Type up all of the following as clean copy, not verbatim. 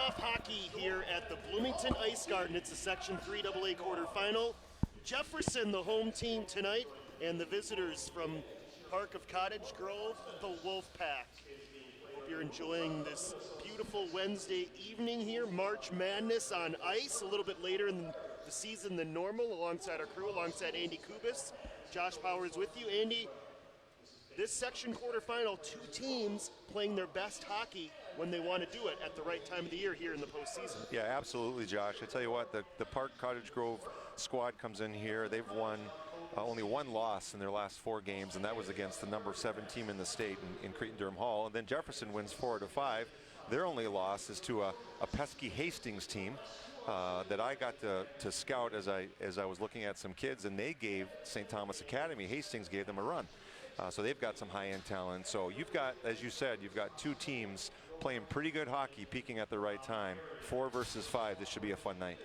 playoff hockey here at the Bloomington Ice Garden. It's the Section 3 AA quarterfinal. Jefferson, the home team tonight, and the visitors from Park of Cottage Grove, the Wolfpack. Hope you're enjoying this beautiful Wednesday evening here. March Madness on ice, a little bit later in the season than normal, alongside our crew, alongside Andy Kubis. Josh Powers with you. Andy, this section quarterfinal, two teams playing their best hockey when they want to do it at the right time of the year here in the postseason. Yeah, absolutely, Josh. I tell you what, the Park Cottage Grove squad comes in here. They've won only one loss in their last 4 games, and that was against the number 7 team in the state in Cretin-Durham Hall. And then Jefferson wins 4-5. Their only loss is to a pesky Hastings team that I got to scout as I was looking at some kids, and they gave St. Thomas Academy, Hastings gave them a run. So they've got some high-end talent. So you've got, as you said, you've got 2 teams playing pretty good hockey, peaking at the right time. 4 versus 5. This should be a fun night.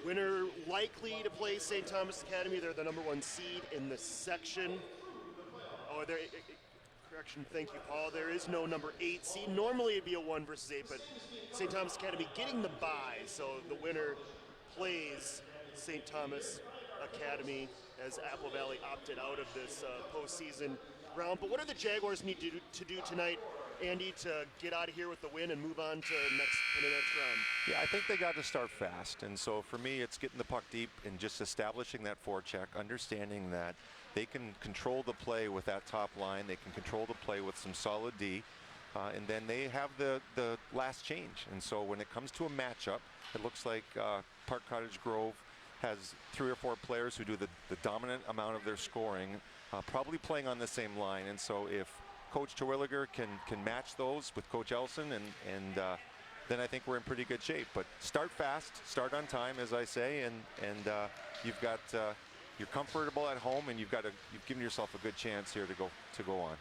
Winner likely to play St. Thomas Academy. They're the number 1 seed in the section. Oh, correction, thank you, Paul. There is no number 8 seed. Normally it'd be a 1 versus 8, but St. Thomas Academy getting the bye, so the winner plays St. Thomas Academy as Apple Valley opted out of this postseason round. But what do the Jaguars need to do tonight, Andy, to get out of here with the win and move on to the next round? Yeah, I think they got to start fast. And so for me, it's getting the puck deep and just establishing that forecheck, understanding that they can control the play with that top line. They can control the play with some solid D. And then they have the last change. And so when it comes to a matchup, it looks like Park Cottage Grove has 3 or 4 players who do the dominant amount of their scoring, probably playing on the same line. And so if Coach Terwilliger can match those with Coach Elson, and then I think we're in pretty good shape. But start fast, start on time, as I say, and you've got you're comfortable at home, and you've given yourself a good chance here to go on.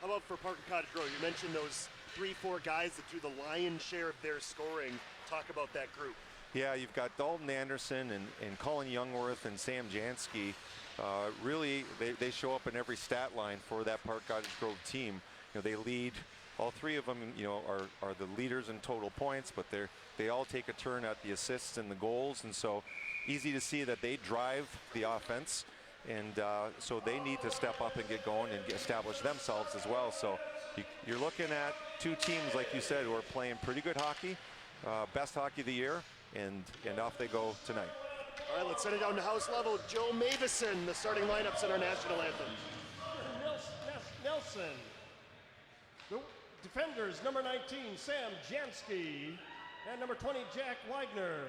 How about for Park Cottage Grove? You mentioned those 3-4 guys that do the lion's share of their scoring. Talk about that group. Yeah, you've got Dalton Anderson and Colin Youngworth and Sam Jansky. Really, they show up in every stat line for that Park Cottage Grove team. You know, they lead. All 3 of them, you know, are the leaders in total points, but they all take a turn at the assists and the goals, and so easy to see that they drive the offense, and so they need to step up and get going and establish themselves as well. So you're looking at 2 teams, like you said, who are playing pretty good hockey, best hockey of the year. And off they go tonight. All right, let's send it down to house level. Joe Mavison, the starting lineups in our national anthem. Nelson. The defenders, number 19, Sam Jansky, and number 20, Jack Wagner.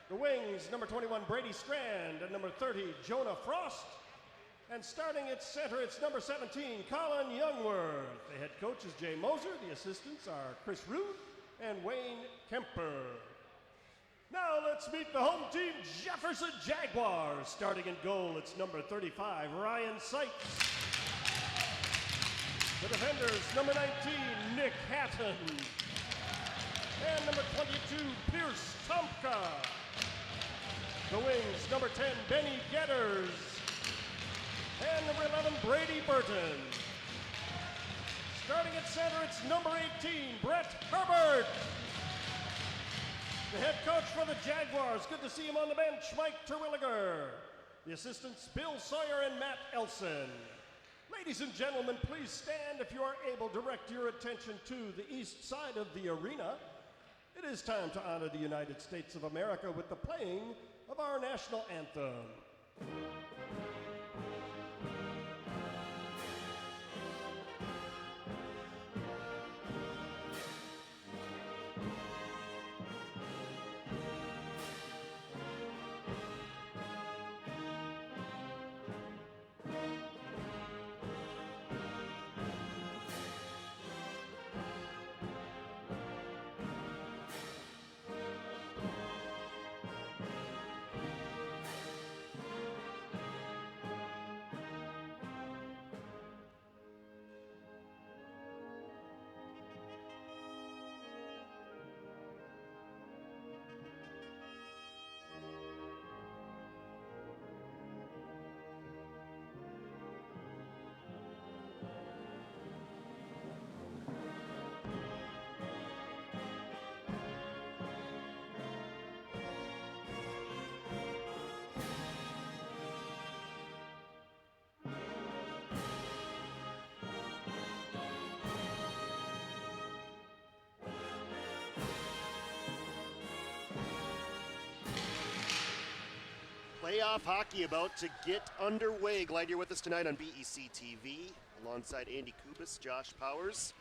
The wings, number 21, Brady Strand, and number 30, Jonah Frost. And starting at center, it's number 17, Colin Youngworth. The head coach is Jay Moser. The assistants are Chris Rude and Wayne Kemper. Now let's meet the home team, Jefferson Jaguars. Starting in goal, it's number 35, Ryan Sykes. The defenders, number 19, Nick Hatton. And number 22, Pierce Tomka. The wings, number 10, Benny Getters. And number 11, Brady Burton. Starting at center, it's number 18, Brett Herbert. The head coach for the Jaguars, good to see him on the bench, Mike Terwilliger. The assistants, Bill Sawyer and Matt Elson. Ladies and gentlemen, please stand if you are able. Direct your attention to the east side of the arena. It is time to honor the United States of America with the playing of our national anthem. Playoff hockey about to get underway. Glad you're with us tonight on BEC-TV alongside Andy Kubis, Josh Powers.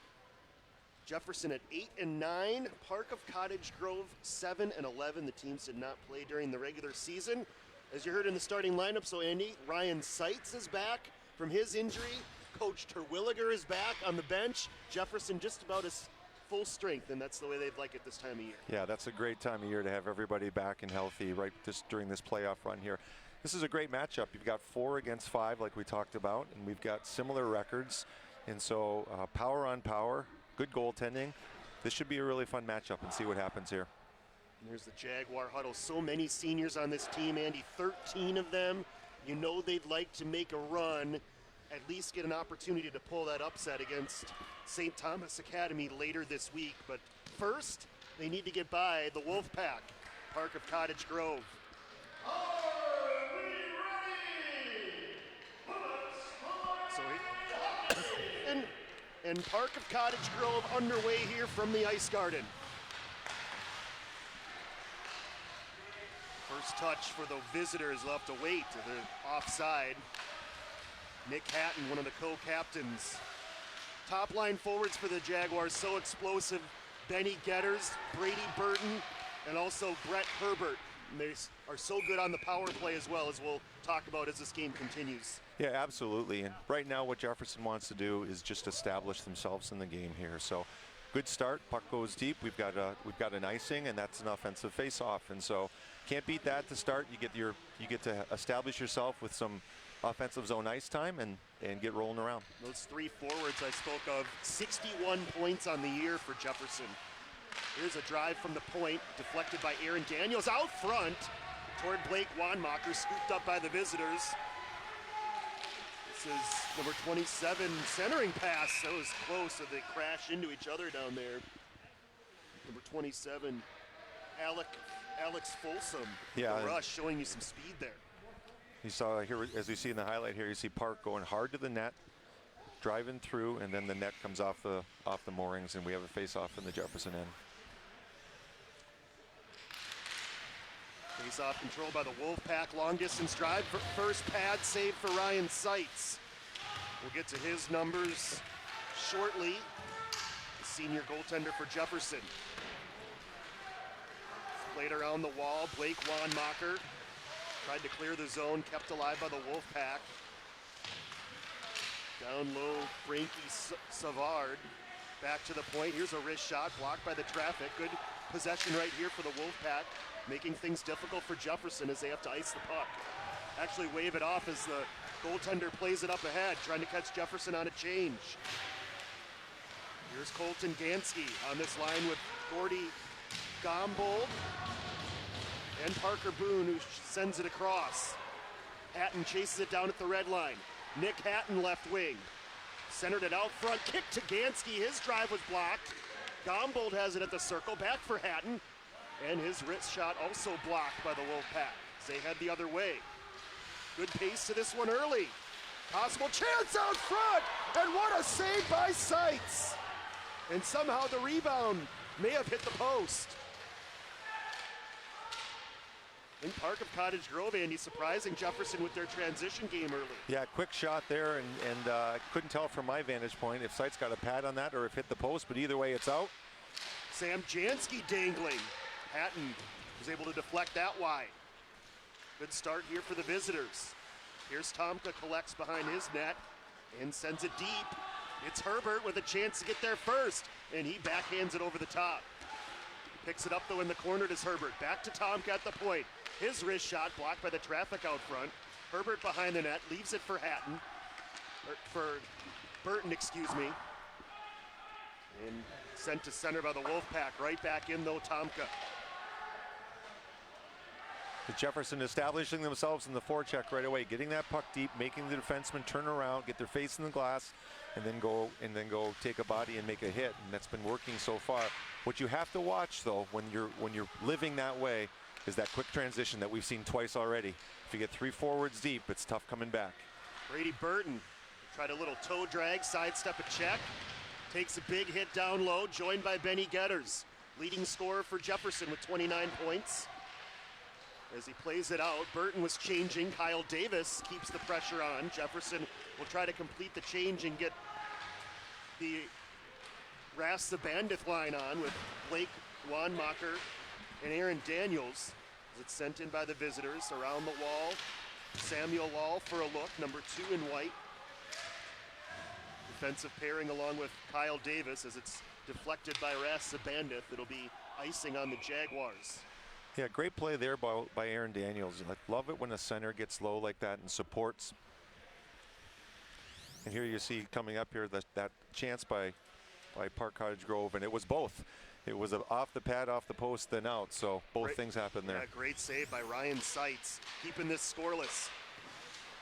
Jefferson at 8-9, Park of Cottage Grove 7-11. The teams did not play during the regular season. As you heard in the starting lineup, so Andy, Ryan Seitz is back from his injury. Coach Terwilliger is back on the bench. Jefferson just about as full strength, and that's the way they'd like it this time of year. Yeah, that's a great time of year to have everybody back and healthy right during this playoff run here. This is a great matchup. You've got 4 against 5 like we talked about, and we've got similar records. And so power on power, good goaltending. This should be a really fun matchup and see what happens here. And there's the Jaguar huddle. So many seniors on this team, Andy, 13 of them. You know they'd like to make a run, at least get an opportunity to pull that upset against St. Thomas Academy later this week. But first, they need to get by the Wolfpack, Park of Cottage Grove. So and Park of Cottage Grove underway here from the Ice Garden. First touch for the visitors, they'll have to wait. They're offside. Nick Hatton, one of the co-captains. Top line forwards for the Jaguars, so explosive. Benny Getters, Brady Burton, and also Brett Herbert. And they are so good on the power play as well, as we'll talk about as this game continues. Yeah, absolutely. And right now what Jefferson wants to do is just establish themselves in the game here. So good start, puck goes deep. We've got an icing, and that's an offensive face-off. And so can't beat that to start. You get to establish yourself with some offensive zone ice time and get rolling around. Those 3 forwards I spoke of, 61 points on the year for Jefferson. Here's a drive from the point, deflected by Aaron Daniels out front toward Blake Wanmacher, scooped up by the visitors. This is number 27 centering pass. That was close, so they crash into each other down there. Number 27, Alex Folsom. Yeah, the rush, showing you some speed there. You saw here, as you see in the highlight here, you see Park going hard to the net, driving through, and then the net comes off the moorings, and we have a face-off in the Jefferson end. Face-off controlled by the Wolfpack, long-distance drive. First pad save for Ryan Seitz. We'll get to his numbers shortly. The senior goaltender for Jefferson. Played around the wall, Blake Wanmacher. Tried to clear the zone, kept alive by the Wolfpack. Down low, Frankie Savard. Back to the point, here's a wrist shot, blocked by the traffic. Good possession right here for the Wolfpack, making things difficult for Jefferson as they have to ice the puck. Actually wave it off as the goaltender plays it up ahead, trying to catch Jefferson on a change. Here's Colton Gansky on this line with Gordy Gombold and Parker Boone, who sends it across. Hatton chases it down at the red line. Nick Hatton left wing. Centered it out front, kick to Gansky, his drive was blocked. Gombold has it at the circle, back for Hatton. And his wrist shot also blocked by the Wolfpack as they head the other way. Good pace to this one early. Possible chance out front, and what a save by Seitz. And somehow the rebound may have hit the post. I think Park of Cottage Grove, Andy, surprising Jefferson with their transition game early. Yeah, quick shot there, and couldn't tell from my vantage point if Seitz got a pad on that or if hit the post, but either way it's out. Sam Jansky dangling. Hatton was able to deflect that wide. Good start here for the visitors. Here's Tomka, collects behind his net and sends it deep. It's Herbert with a chance to get there first, and he backhands it over the top. Picks it up though in the corner to Herbert. Back to Tomka at the point. His wrist shot blocked by the traffic out front. Herbert behind the net, leaves it for Hatton. For Burton, excuse me. And sent to center by the Wolfpack. Right back in though, Tomka. The Jefferson establishing themselves in the forecheck right away, getting that puck deep, making the defenseman turn around, get their face in the glass, and then go take a body and make a hit. And that's been working so far. What you have to watch though, when you're living that way, is that quick transition that we've seen twice already. If you get 3 forwards deep, it's tough coming back. Brady Burton tried a little toe drag, sidestep a check, takes a big hit down low, joined by Benny Getters, leading scorer for Jefferson with 29 points. As he plays it out, Burton was changing. Kyle Davis keeps the pressure on. Jefferson will try to complete the change and get the Ras the Bandith line on with Blake Wanmacher and Aaron Daniels. As it's sent in by the visitors around the wall. Samuel Lahl for a look, number 2 in white. Defensive pairing along with Kyle Davis as it's deflected by Ras the Bandith. It'll be icing on the Jaguars. Yeah, great play there by Aaron Daniels. I love it when a center gets low like that and supports. And here you see coming up here that chance by Park Cottage Grove, and it was both. It was off the pad, off the post, then out. So both things happened there. Yeah, great save by Ryan Seitz, keeping this scoreless.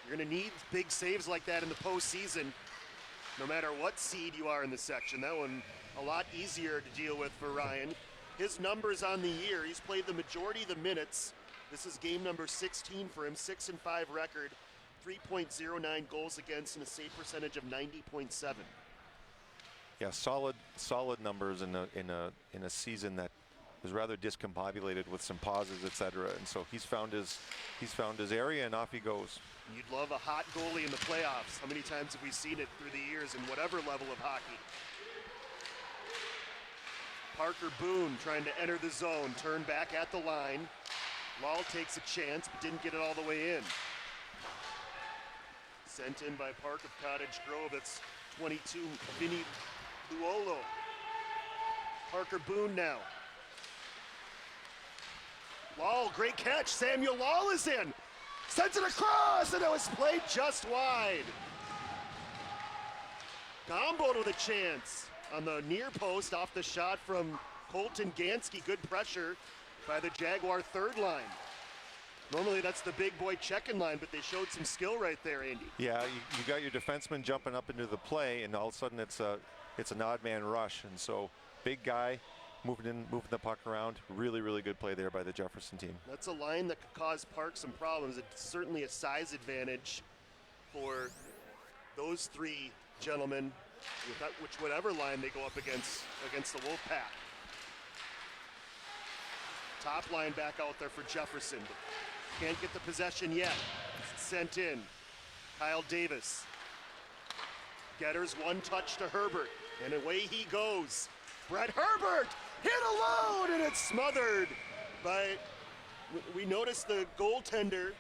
You're going to need big saves like that in the postseason, no matter what seed you are in the section. That one a lot easier to deal with for Ryan. His numbers on the year, he's played the majority of the minutes. This is game number 16 for him, 6-5 record, 3.09 goals against, and a save percentage of 90.7. Yeah, solid numbers in a season that was rather discombobulated with some pauses, etc. And so he's found his area, and off he goes. You'd love a hot goalie in the playoffs. How many times have we seen it through the years in whatever level of hockey? Parker Boone trying to enter the zone, turn back at the line. Lahl takes a chance, but didn't get it all the way in. Sent in by Park of Cottage Grove, that's 22, Vinny Luolo. Parker Boone now. Lahl, great catch, Samuel Lahl is in. Sends it across, and it was played just wide. Gombold with a chance on the near post off the shot from Colton Gansky. Good pressure by the Jaguar third line. Normally that's the big boy check-in line, but they showed some skill right there, Andy. Yeah, you got your defenseman jumping up into the play, and all of a sudden it's an odd man rush, and so big guy moving the puck around. Really, really good play there by the Jefferson team. That's a line that could cause Park some problems. It's certainly a size advantage for those three gentlemen, whatever line they go up against the Wolfpack. Top line back out there for Jefferson. Can't get the possession yet. Sent in. Kyle Davis. Getters one touch to Herbert, and away he goes. Brett Herbert hit alone, and it's smothered by, we noticed the goaltender,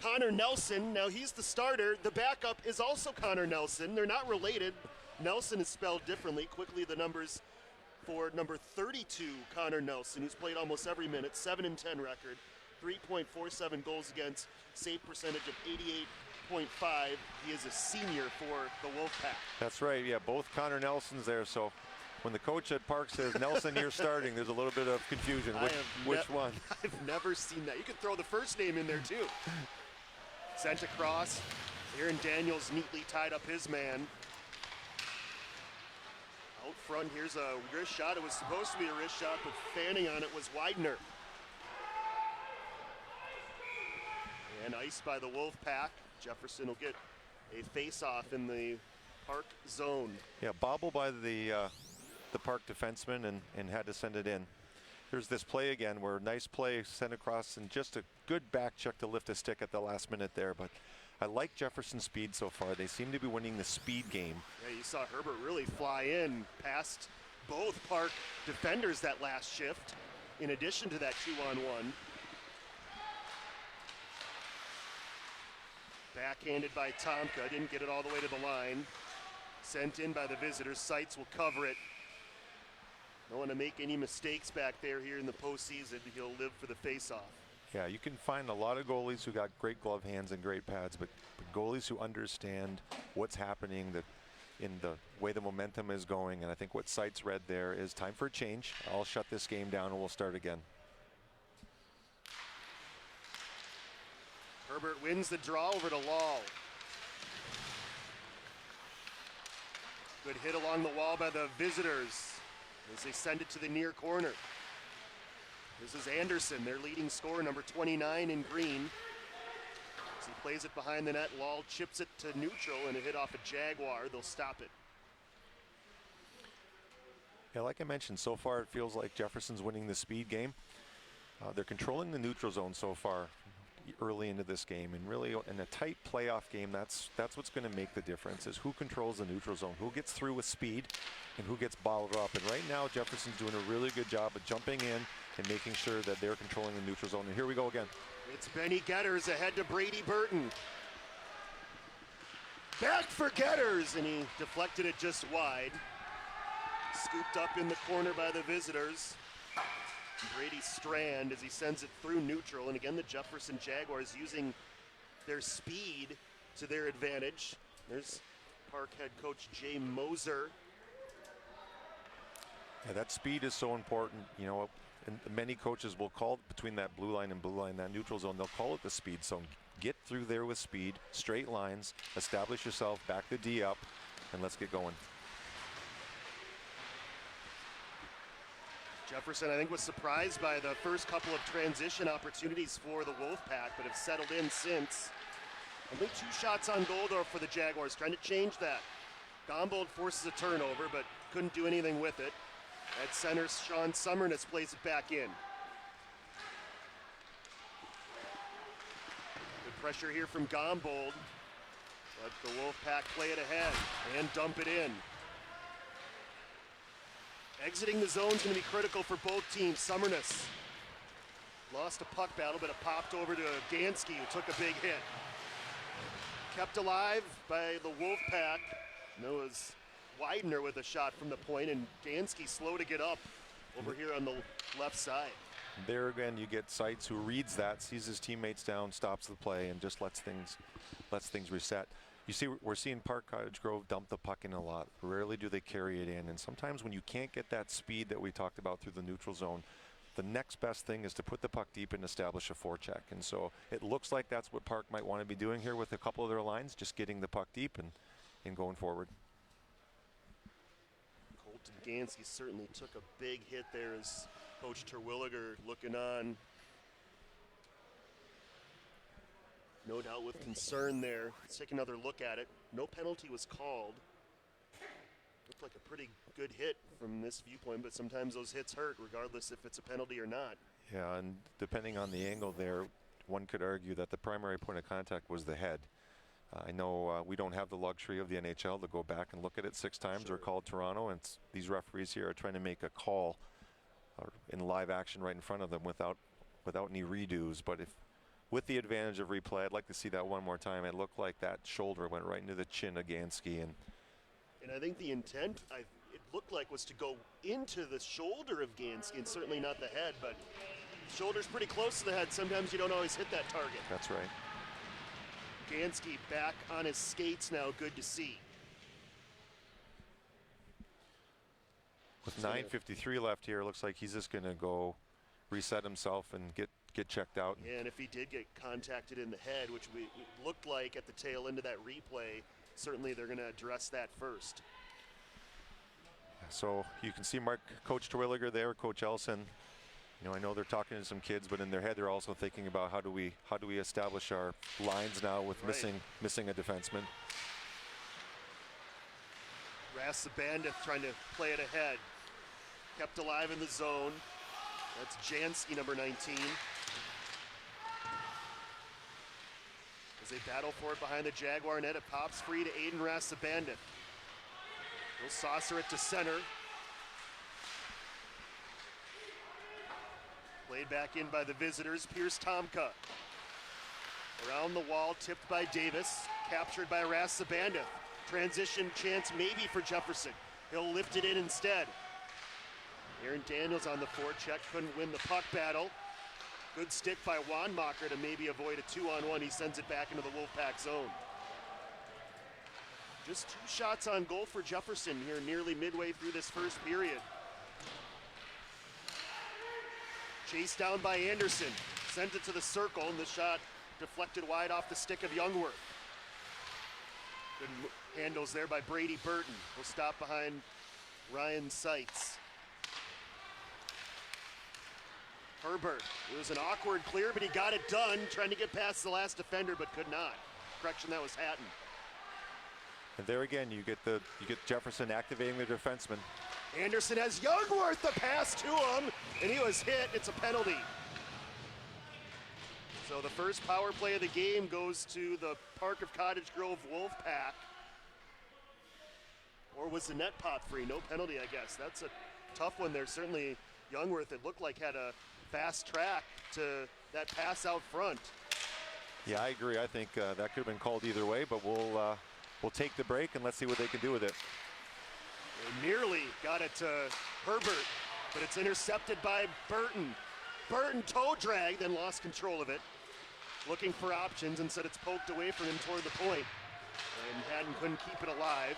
Connor Nelson. Now he's the starter. The backup is also Connor Nelson. They're not related. Nelson is spelled differently. Quickly the numbers for number 32, Connor Nelson, who's played almost every minute, 7-10 record, 3.47 goals against, save percentage of 88.5. He is a senior for the Wolfpack. That's right, yeah, both Connor Nelsons there, so when the coach at Park says, Nelson, you're starting, there's a little bit of confusion. Which one? I've never seen that. You could throw the first name in there too. Sent across. Aaron Daniels neatly tied up his man. Out front, here's a wrist shot. It was supposed to be a wrist shot, but fanning on it was Widener. And iced by the Wolfpack. Jefferson will get a face-off in the Park zone. Yeah, bobble by the Park defenseman and had to send it in. There's this play again where nice play sent across and just a good back check to lift a stick at the last minute there, but I like Jefferson's speed so far. They seem to be winning the speed game. Yeah, you saw Herbert really fly in past both Park defenders that last shift, in addition to that 2-on-1. Backhanded by Tomka, didn't get it all the way to the line. Sent in by the visitors. Seitz will cover it. Don't want to make any mistakes back there here in the postseason. He'll live for the face-off. Yeah, you can find a lot of goalies who got great glove hands and great pads, but goalies who understand what's happening, in the way the momentum is going, and I think what Seitz read there is time for a change. I'll shut this game down and we'll start again. Herbert wins the draw over to Lahl. Good hit along the wall by the visitors as they send it to the near corner. This is Anderson, their leading scorer, number 29 in green. As he plays it behind the net, Lahl chips it to neutral and a hit off a Jaguar. They'll stop it. Yeah, like I mentioned, so far it feels like Jefferson's winning the speed game. They're controlling the neutral zone so far early into this game, and really in a tight playoff game, that's what's going to make the difference, is who controls the neutral zone, who gets through with speed, and who gets bottled up. And right now, Jefferson's doing a really good job of jumping in and making sure that they're controlling the neutral zone. And here we go again. It's Benny Getters ahead to Brady Burton. Back for Getters, and he deflected it just wide. Scooped up in the corner by the visitors. Brady Strand as he sends it through neutral. And again, the Jefferson Jaguars using their speed to their advantage. There's Park head coach Jay Moser. Yeah, that speed is so important. You know, and many coaches will call between that blue line and blue line, that neutral zone, they'll call it the speed zone. Get through there with speed, straight lines, establish yourself, back the D up, and let's get going. Jefferson, I think, was surprised by the first couple of transition opportunities for the Wolfpack, but have settled in since. Only 2 shots on goal, though, for the Jaguars, trying to change that. Gombold forces a turnover, but couldn't do anything with it. At center, Sean Summerness plays it back in. Good pressure here from Gombold. Let the Wolfpack play it ahead and dump it in. Exiting the zone is going to be critical for both teams. Summerness lost a puck battle, but it popped over to Gansky, who took a big hit. Kept alive by the Wolfpack. Noah's Widener with a shot from the point, and Gansky slow to get up over here on the left side. There again, you get Seitz, who reads that, sees his teammates down, stops the play, and just lets things reset. You see, we're seeing Park Cottage Grove dump the puck in a lot. Rarely do they carry it in, and sometimes when you can't get that speed that we talked about through the neutral zone, the next best thing is to put the puck deep and establish a forecheck. And so it looks like that's what Park might want to be doing here with a couple of their lines, just getting the puck deep and going forward. Colton Gansky certainly took a big hit there as Coach Terwilliger looking on. No doubt with concern there. Let's take another look at it. No penalty was called. Looked like a pretty good hit from this viewpoint, but sometimes those hits hurt regardless if it's a penalty or not. Yeah, and depending on the angle there, one could argue that the primary point of contact was the head. I know we don't have the luxury of the NHL to go back and look at it 6 times or call Toronto, and these referees here are trying to make a call in live action right in front of them without any redos. But if with the advantage of replay, I'd like to see that one more time. It looked like that shoulder went right into the chin of Gansky. And I think the intent, it looked like, was to go into the shoulder of Gansky, and certainly not the head, but the shoulder's pretty close to the head. Sometimes you don't always hit that target. That's right. Gansky back on his skates now, good to see. With 9:53 left here, it looks like he's just going to go reset himself and get checked out. Yeah, and if he did get contacted in the head, which it looked like at the tail end of that replay, certainly they're going to address that first. So you can see Coach Terwilliger there, Coach Elson. You know, I know they're talking to some kids, but in their head they're also thinking about how do we establish our lines now with missing a defenseman. Ras the Bandit trying to play it ahead. Kept alive in the zone. That's Jansky, number 19. As they battle for it behind the Jaguar net, it pops free to Aiden Ras the Bandit. He'll saucer it to center. Played back in by the visitors, Pierce Tomka. Around the wall, tipped by Davis, captured by Ras the Bandit. Transition chance maybe for Jefferson. He'll lift it in instead. Aaron Daniels on the forecheck, couldn't win the puck battle. Good stick by Wanmacher to maybe avoid a 2-on-1. He sends it back into the Wolfpack zone. Just 2 shots on goal for Jefferson here nearly midway through this first period. Chased down by Anderson. Sent it to the circle, and the shot deflected wide off the stick of Youngworth. Good handles there by Brady Burton. Will stop behind Ryan Seitz. Herbert, it was an awkward clear, but he got it done, trying to get past the last defender, but could not. Correction, that was Hatton. And there again, you get Jefferson activating the defenseman. Anderson has Youngworth, the pass to him, and he was hit. It's a penalty. So the first power play of the game goes to the Park of Cottage Grove Wolfpack. Or was the net pot free? No penalty, I guess. That's a tough one there. Certainly Youngworth, it looked like, had a fast track to that pass out front. Yeah, I agree. I think that could have been called either way, but we'll take the break and let's see what they can do with it. They nearly got it to Herbert, but it's intercepted by Burton. Burton toe drag, then lost control of it. Looking for options, instead it's poked away from him toward the point. And Haddon couldn't keep it alive.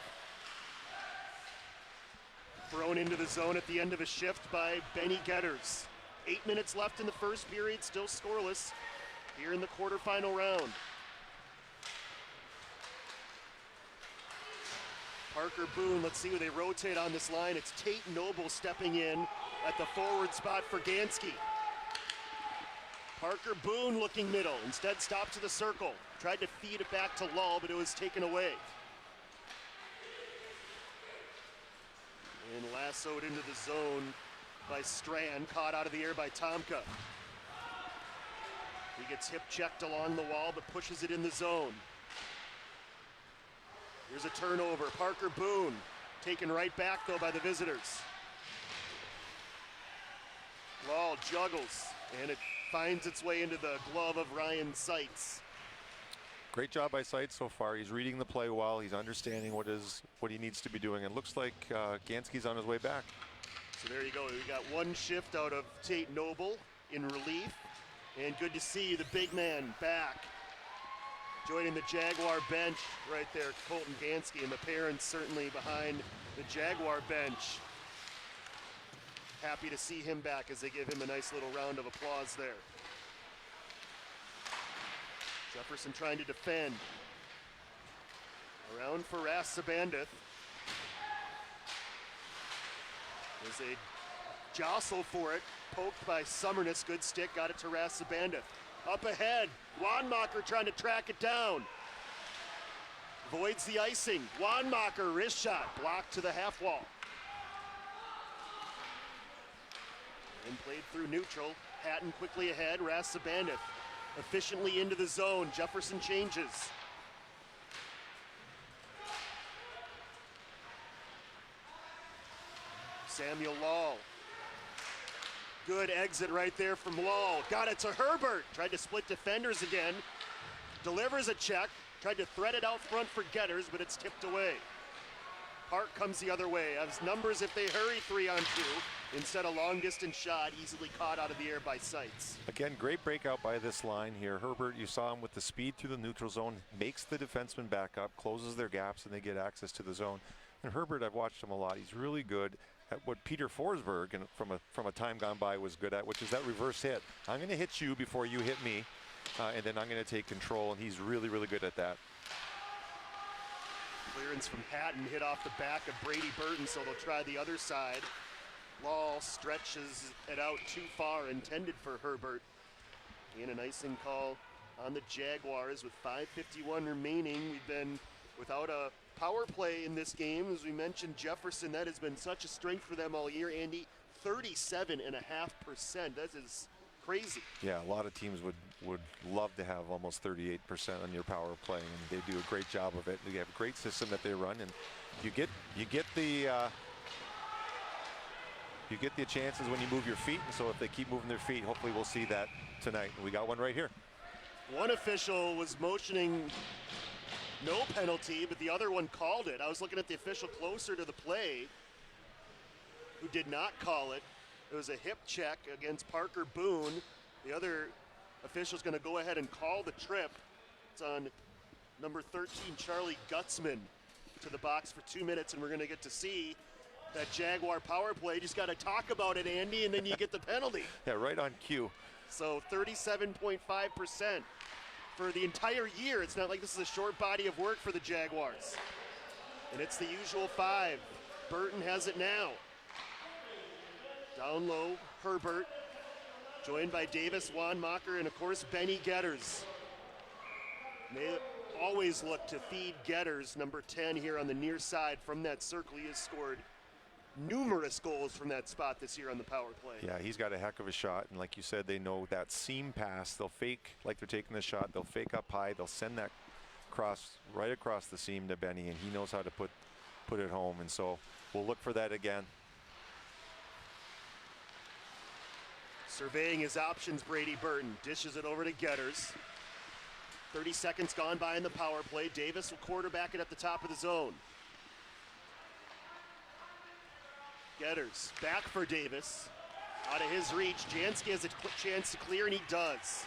Thrown into the zone at the end of a shift by Benny Getters. 8 minutes left in the first period, still scoreless here in the quarterfinal round. Parker Boone, let's see who they rotate on this line. It's Tate Noble stepping in at the forward spot for Gansky. Parker Boone looking middle, instead stopped to the circle. Tried to feed it back to Lull, but it was taken away. And lassoed into the zone by Strand, caught out of the air by Tomka. He gets hip checked along the wall, but pushes it in the zone. Here's a turnover. Parker Boone taken right back, though, by the visitors. Lull juggles, and it finds its way into the glove of Ryan Seitz. Great job by Seitz so far. He's reading the play well. He's understanding what he needs to be doing. It looks like Gansky's on his way back. So there you go. We got one shift out of Tate Noble in relief. And good to see the big man back. Joining the Jaguar bench right there, Colton Gansky, and the parents certainly behind the Jaguar bench. Happy to see him back as they give him a nice little round of applause there. Jefferson trying to defend. Around for Rasabandith. There's a jostle for it. Poked by Summerness. Good stick. Got it to Rasabandith. Up ahead. Wanmacher trying to track it down. Voids the icing. Wanmacher, wrist shot. Blocked to the half wall. And played through neutral. Hatton quickly ahead. Rasabandith efficiently into the zone. Jefferson changes. Samuel Lull. Good exit right there from Lull. Got it to Herbert. Tried to split defenders again. Delivers a check. Tried to thread it out front for Getters, but it's tipped away. Park comes the other way. Has numbers if they hurry 3-on-2. Instead, a long-distance shot easily caught out of the air by Seitz. Again, great breakout by this line here. Herbert, you saw him with the speed through the neutral zone, makes the defenseman back up, closes their gaps, and they get access to the zone. And Herbert, I've watched him a lot. He's really good at what Peter Forsberg, and from a time gone by, was good at, which is that reverse hit. I'm going to hit you before you hit me, and then I'm going to take control, and he's really, really good at that. Clearance from Hatton hit off the back of Brady Burton, so they'll try the other side. Lull stretches it out too far, intended for Herbert. And an icing call on the Jaguars with 5:51 remaining. We've been without a power play in this game. As we mentioned, Jefferson, that has been such a strength for them all year, Andy. 37.5%. That is crazy. Yeah, a lot of teams would love to have almost 38% on your power play, and they do a great job of it. They have a great system that they run, and you get the chances when you move your feet. And so if they keep moving their feet, hopefully we'll see that tonight. We got one right here. One official was motioning no penalty, but the other one called it. I was looking at the official closer to the play who did not call it. It was a hip check against Parker Boone. The other official's going to go ahead and call the trip. It's on number 13, Charlie Gutzman, to the box for 2 minutes, and we're going to get to see that Jaguar power play. Just got to talk about it, Andy, and then you get the penalty. Yeah, right on cue. So 37.5% for the entire year. It's not like this is a short body of work for the Jaguars. And it's the usual 5. Burton has it now. Down low, Herbert, joined by Davis, Wanmacher, and of course Benny Getters. They always look to feed Getters, number 10 here on the near side from that circle. He has scored numerous goals from that spot this year on the power play. Yeah, he's got a heck of a shot, and like you said, they know that seam pass. They'll fake like they're taking the shot. They'll fake up high. They'll send that cross right across the seam to Benny, and he knows how to put it home. And so we'll look for that again. Surveying his options, Brady Burton dishes it over to Getters. 30 seconds gone by in the power play. Davis will quarterback it at the top of the zone. Getters back for Davis. Out of his reach. Jansky has a chance to clear, and he does.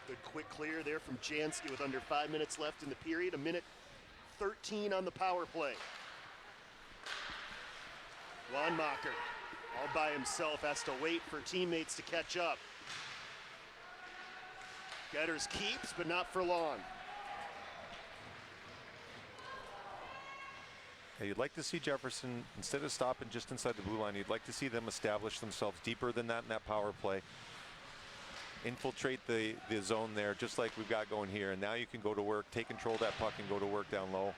Good quick clear there from Jansky with under 5 minutes left in the period. 1:13 on the power play. Wanmacher, all by himself, has to wait for teammates to catch up. Getters keeps, but not for long. Yeah, you'd like to see Jefferson, instead of stopping just inside the blue line, you'd like to see them establish themselves deeper than that in that power play. Infiltrate the zone there, just like we've got going here. And now you can go to work, take control of that puck, and go to work down low.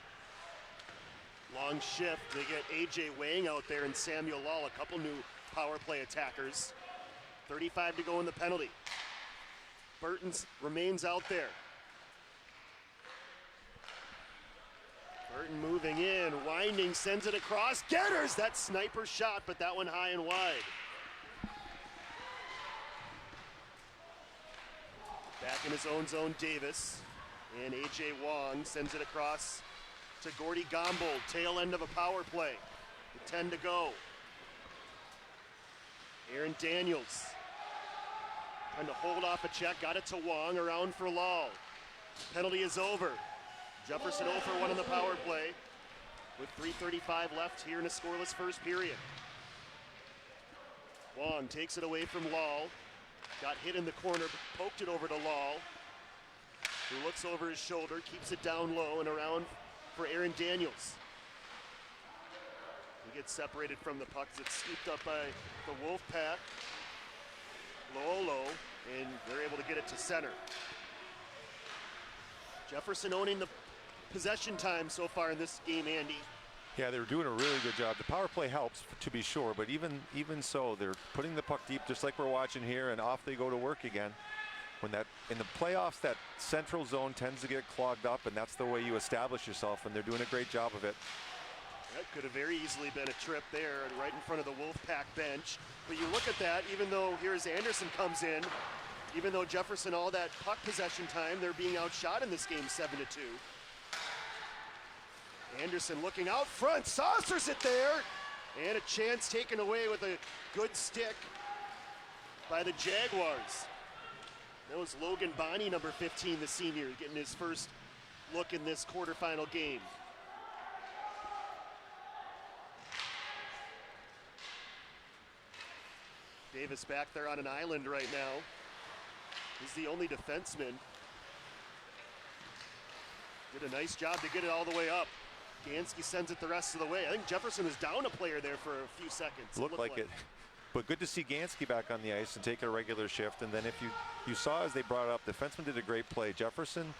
Long shift. They get A.J. Wang out there and Samuel Law, a couple new power play attackers. 35 to go in the penalty. Burton's remains out there. Burton moving in, winding, sends it across. Getters, that sniper shot, but that one high and wide. Back in his own zone, Davis. And A.J. Wong sends it across to Gordy Gombold, tail end of a power play with 10 to go. Aaron Daniels trying to hold off a check, got it to Wong, around for Law. Penalty is over. Jefferson 0 for 1 in the power play with 3:35 left here in a scoreless first period. Wong takes it away from Law. Got hit in the corner, poked it over to Law, who looks over his shoulder, keeps it down low and around for Aaron Daniels. He gets separated from the puck as it's scooped up by the Wolfpack. Low, and they're able to get it to center. Jefferson owning the possession time so far in this game, Andy. Yeah, they're doing a really good job. The power play helps, to be sure, but even so, they're putting the puck deep, just like we're watching here, and off they go to work again. When that in the playoffs, that central zone tends to get clogged up, and that's the way you establish yourself, and they're doing a great job of it. That could have very easily been a trip there, right in front of the Wolfpack bench. But you look at that, even though here's Anderson comes in, even though Jefferson all that puck possession time, they're being outshot in this game 7-2. Anderson looking out front, saucers it there, and a chance taken away with a good stick by the Jaguars. That was Logan Bonney, number 15, the senior, getting his first look in this quarterfinal game. Davis back there on an island right now. He's the only defenseman. Did a nice job to get it all the way up. Gansky sends it the rest of the way. I think Jefferson was down a player there for a few seconds. Looked like it. But good to see Gansky back on the ice and take a regular shift. And then if you saw as they brought it up, the defenseman did a great play. Jefferson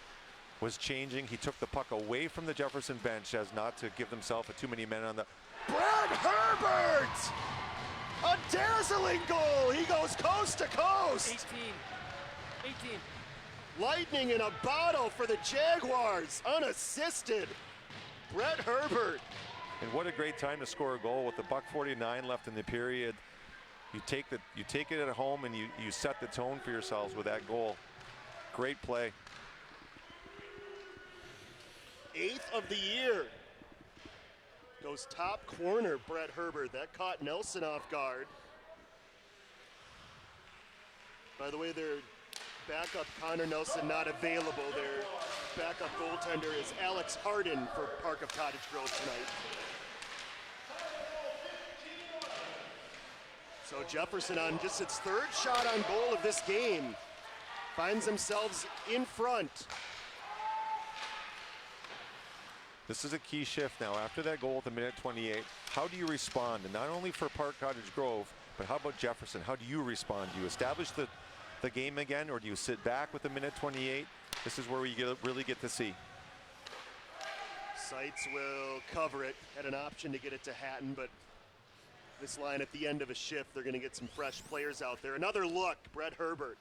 was changing. He took the puck away from the Jefferson bench as not to give themselves too many men on the... Brad Herbert! A dazzling goal! He goes coast to coast! 18. Lightning in a bottle for the Jaguars, unassisted. Brett Herbert. And what a great time to score a goal with the $1:49 left in the period. You take it at home and you set the tone for yourselves with that goal. Great play. 8th of the year. Goes top corner, Brett Herbert. That caught Nelson off guard. By the way, their backup Connor Nelson not available. Their backup goaltender is Alex Harden for Park of Cottage Grove tonight. So Jefferson on just its 3rd shot on goal of this game finds themselves in front. This is a key shift now. After that goal at the minute 28, how do you respond? And not only for Park Cottage Grove, but how about Jefferson? How do you respond? Do you establish the game again, or do you sit back with the minute 28? This is where we really get to see. Seitz will cover it. Had an option to get it to Hatton, but this line at the end of a shift, they're going to get some fresh players out there. Another look, Brett Herbert.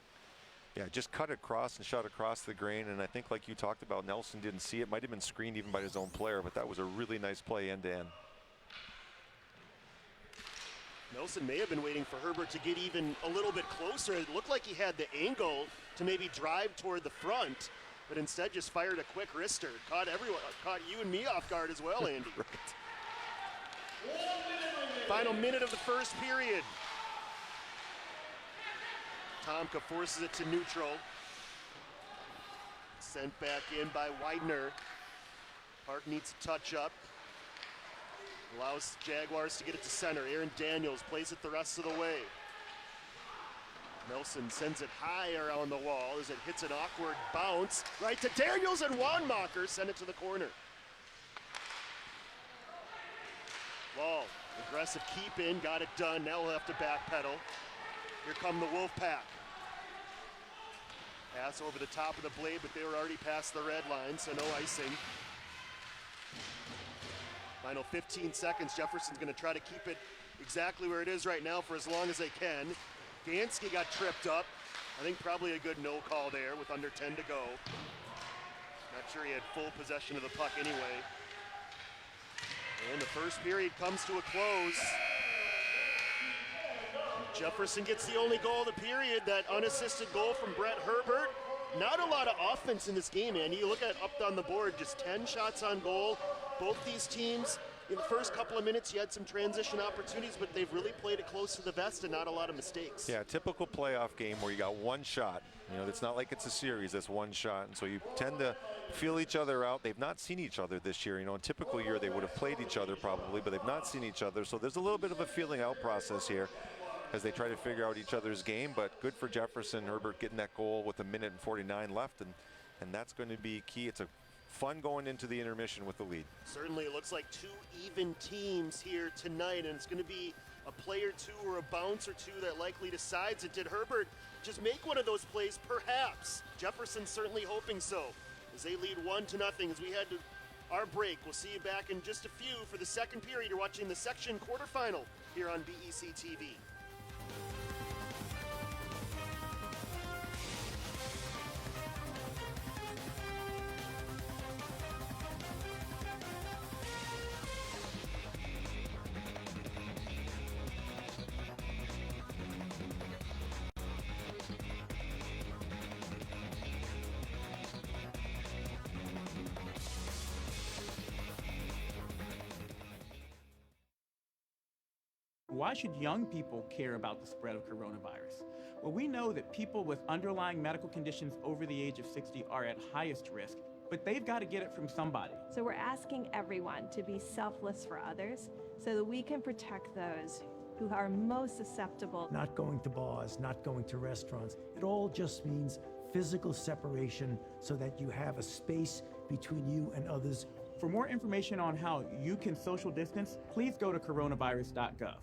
Yeah, just cut across and shot across the grain, and I think like you talked about, Nelson didn't see it. Might have been screened even by his own player, but that was a really nice play end to end. Nelson may have been waiting for Herbert to get even a little bit closer. It looked like he had the angle to maybe drive toward the front, but instead just fired a quick wrister. Caught everyone, caught you and me off guard as well, Andy. Right. Final minute of the first period. Tomka forces it to neutral. Sent back in by Widener. Park needs to touch up. Allows Jaguars to get it to center. Aaron Daniels plays it the rest of the way. Nelson sends it high around the wall as it hits an awkward bounce. Right to Daniels, and Wanmacher send it to the corner. Wall, aggressive keep in, got it done. Now we'll have to backpedal. Here come the Wolfpack. Pass over the top of the blade, but they were already past the red line, so no icing. Final 15 seconds. Jefferson's going to try to keep it exactly where it is right now for as long as they can. Gansky got tripped up. I think probably a good no call there with under 10 to go. Not sure he had full possession of the puck anyway. And the first period comes to a close. Jefferson gets the only goal of the period, that unassisted goal from Brett Herbert. Not a lot of offense in this game, Andy. You look at up on the board, just 10 shots on goal. Both these teams, in the first couple of minutes, you had some transition opportunities, but they've really played it close to the vest and not a lot of mistakes. Yeah, typical playoff game where you got one shot. You know, it's not like it's a series, that's one shot. And so you tend to feel each other out. They've not seen each other this year. You know, in a typical year, they would have played each other probably, but they've not seen each other. So there's a little bit of a feeling out process here as they try to figure out each other's game. But good for Jefferson. Herbert getting that goal with 1:49 left, and that's going to be key. It's a fun going into the intermission with the lead. Certainly, it looks like two even teams here tonight, and it's going to be a play or two or a bounce or two that likely decides it. Did Herbert just make one of those plays? Perhaps. Jefferson certainly hoping so, as they lead 1-0 as we head to our break. We'll see you back in just a few for the second period. You're watching the section quarterfinal here on BEC-TV. Why should young people care about the spread of coronavirus? Well, we know that people with underlying medical conditions over the age of 60 are at highest risk, but they've got to get it from somebody. So we're asking everyone to be selfless for others so that we can protect those who are most susceptible. Not going to bars, not going to restaurants. It all just means physical separation so that you have a space between you and others. For more information on how you can social distance, please go to coronavirus.gov.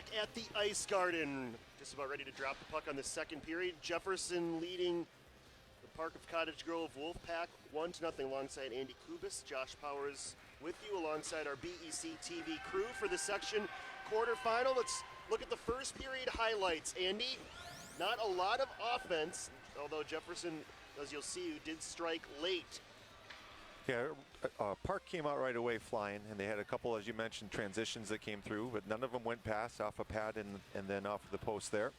back at the Ice Garden. Just about ready to drop the puck on the second period. Jefferson leading the Park of Cottage Grove Wolfpack 1-0 alongside Andy Kubis. Josh Powers with you alongside our BEC-TV crew for the section quarterfinal. Let's look at the first period highlights. Andy, not a lot of offense, although Jefferson, as you'll see, did strike late. Yeah, Park came out right away flying, and they had a couple, as you mentioned, transitions that came through, but none of them went past off a pad and then off the post there.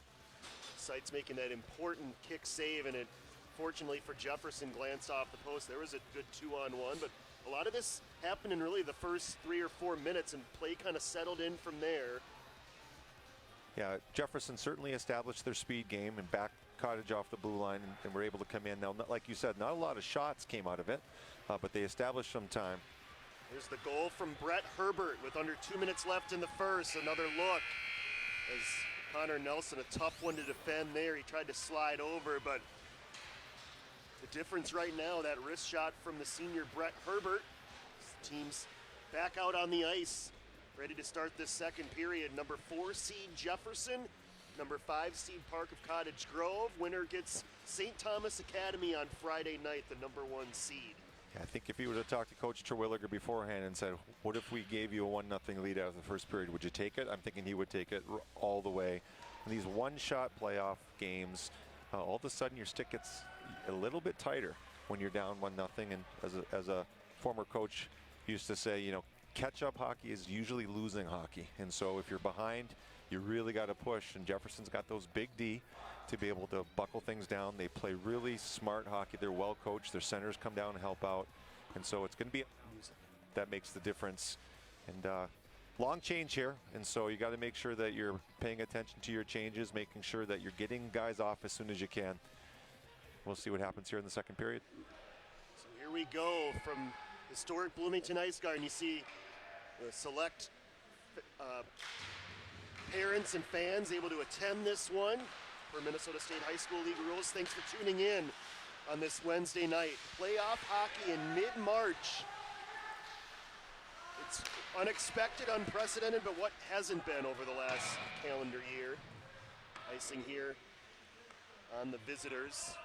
Seitz making that important kick save, and it, fortunately for Jefferson, glanced off the post. There was a good 2-on-1, but a lot of this happened in really the first 3 or 4 minutes, and play kind of settled in from there. Yeah, Jefferson certainly established their speed game and backed Cottage off the blue line and were able to come in. Now, like you said, not a lot of shots came out of it, but they established some time. Here's the goal from Brett Herbert with under 2 minutes left in the first. Another look as Connor Nelson, a tough one to defend there. He tried to slide over, but the difference right now, that wrist shot from the senior Brett Herbert. Team's back out on the ice, ready to start this second period. Number 4 seed Jefferson, number 5 seed Park of Cottage Grove. Winner gets St. Thomas Academy on Friday night, the number 1 seed. Yeah, I think if you would have talked to Coach Terwilliger beforehand and said, what if we gave you a 1-0 lead out of the first period, would you take it? I'm thinking he would take it all the way. In these one-shot playoff games, all of a sudden your stick gets a little bit tighter when you're down 1-0. And as a former coach used to say, you know, catch-up hockey is usually losing hockey. And so if you're behind, you really got to push. And Jefferson's got those big D to be able to buckle things down. They play really smart hockey. They're well coached. Their centers come down and help out. And so it's going to be that makes the difference. And long change here. And so you got to make sure that you're paying attention to your changes, making sure that you're getting guys off as soon as you can. We'll see what happens here in the second period. So here we go from historic Bloomington Ice Garden. You see the select parents and fans able to attend this one for Minnesota State High School League rules. Thanks for tuning in on this Wednesday night. Playoff hockey in mid-March. It's unexpected, unprecedented, but what hasn't been over the last calendar year? Icing here on the visitors.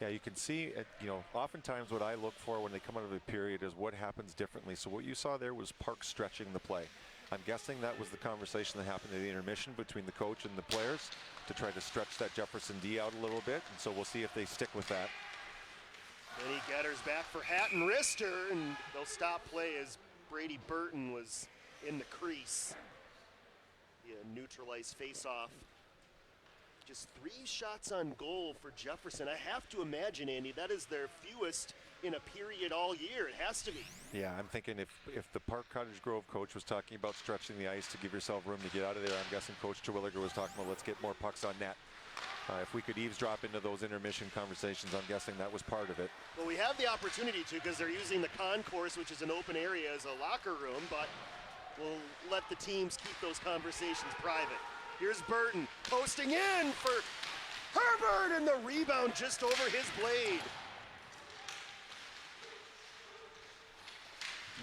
Yeah, you can see, you know, oftentimes what I look for when they come out of a period is what happens differently. So what you saw there was Park stretching the play. I'm guessing that was the conversation that happened in the intermission between the coach and the players to try to stretch that Jefferson D out a little bit. And so we'll see if they stick with that. Benny Getter's back for hat and wrister, and they'll stop play as Brady Burton was in the crease. Yeah, neutralized face-off. Just 3 shots on goal for Jefferson. I have to imagine, Andy, that is their fewest in a period all year. It has to be. Yeah, I'm thinking if the Park Cottage Grove coach was talking about stretching the ice to give yourself room to get out of there, I'm guessing Coach Terwilliger was talking about let's get more pucks on net. If we could eavesdrop into those intermission conversations, I'm guessing that was part of it. Well, we have the opportunity to because they're using the concourse, which is an open area, as a locker room, but we'll let the teams keep those conversations private. Here's Burton posting in for Herbert, and the rebound just over his blade.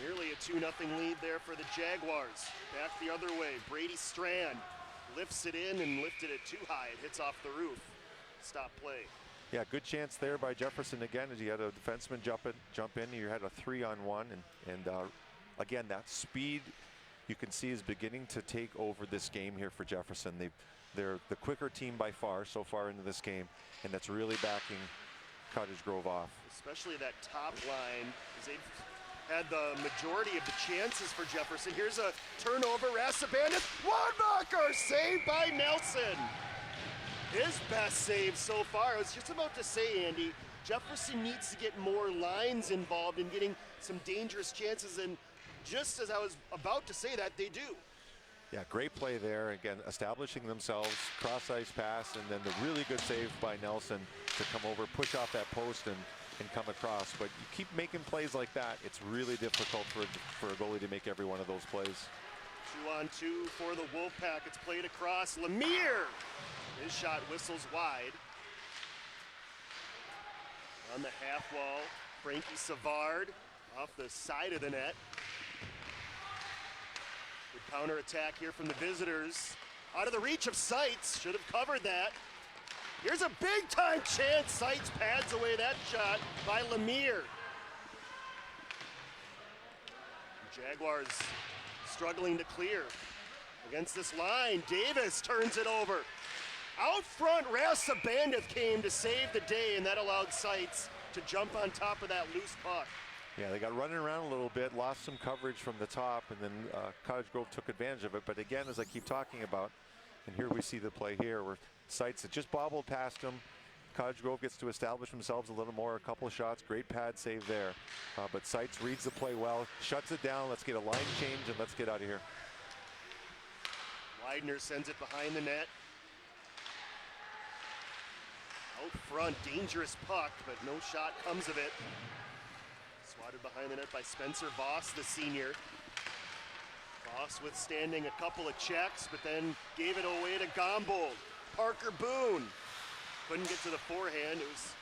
Nearly a 2-0 lead there for the Jaguars. Back the other way, Brady Strand lifts it in and lifted it too high. It hits off the roof. Stop play. Yeah, good chance there by Jefferson again as he had a defenseman jump in. You had a 3-on-1, and again, that speed you can see is beginning to take over this game here for Jefferson. They're the quicker team by far so far into this game, and that's really backing Cottage Grove off. Especially that top line, as they've had the majority of the chances for Jefferson. Here's a turnover, Rassabandis, Wadbacher, saved by Nelson. His best save so far. I was just about to say, Andy, Jefferson needs to get more lines involved in getting some dangerous chances, and just as I was about to say that, they do. Yeah, great play there. Again, establishing themselves, cross-ice pass, and then the really good save by Nelson to come over, push off that post, and come across. But you keep making plays like that, it's really difficult for a goalie to make every one of those plays. 2-on-2 for the Wolfpack. It's played across. Lemire! His shot whistles wide. On the half wall, Frankie Savard off the side of the net. Good counter attack here from the visitors. Out of the reach of Seitz, should have covered that. Here's a big time chance. Seitz pads away that shot by Lemire. Jaguars struggling to clear against this line. Davis turns it over. Out front, Bandith came to save the day, and that allowed Seitz to jump on top of that loose puck. Yeah, they got running around a little bit, lost some coverage from the top, and then Cottage Grove took advantage of it. But again, as I keep talking about, and here we see the play here where Seitz had just bobbled past him. Cottage Grove gets to establish themselves a little more, a couple of shots, great pad save there. But Seitz reads the play well, shuts it down, let's get a line change and let's get out of here. Widener sends it behind the net. Out front, dangerous puck, but no shot comes of it. Swatted behind the net by Spencer Voss, the senior. Voss withstanding a couple of checks, but then gave it away to Gombold. Parker Boone couldn't get to the forehand. It was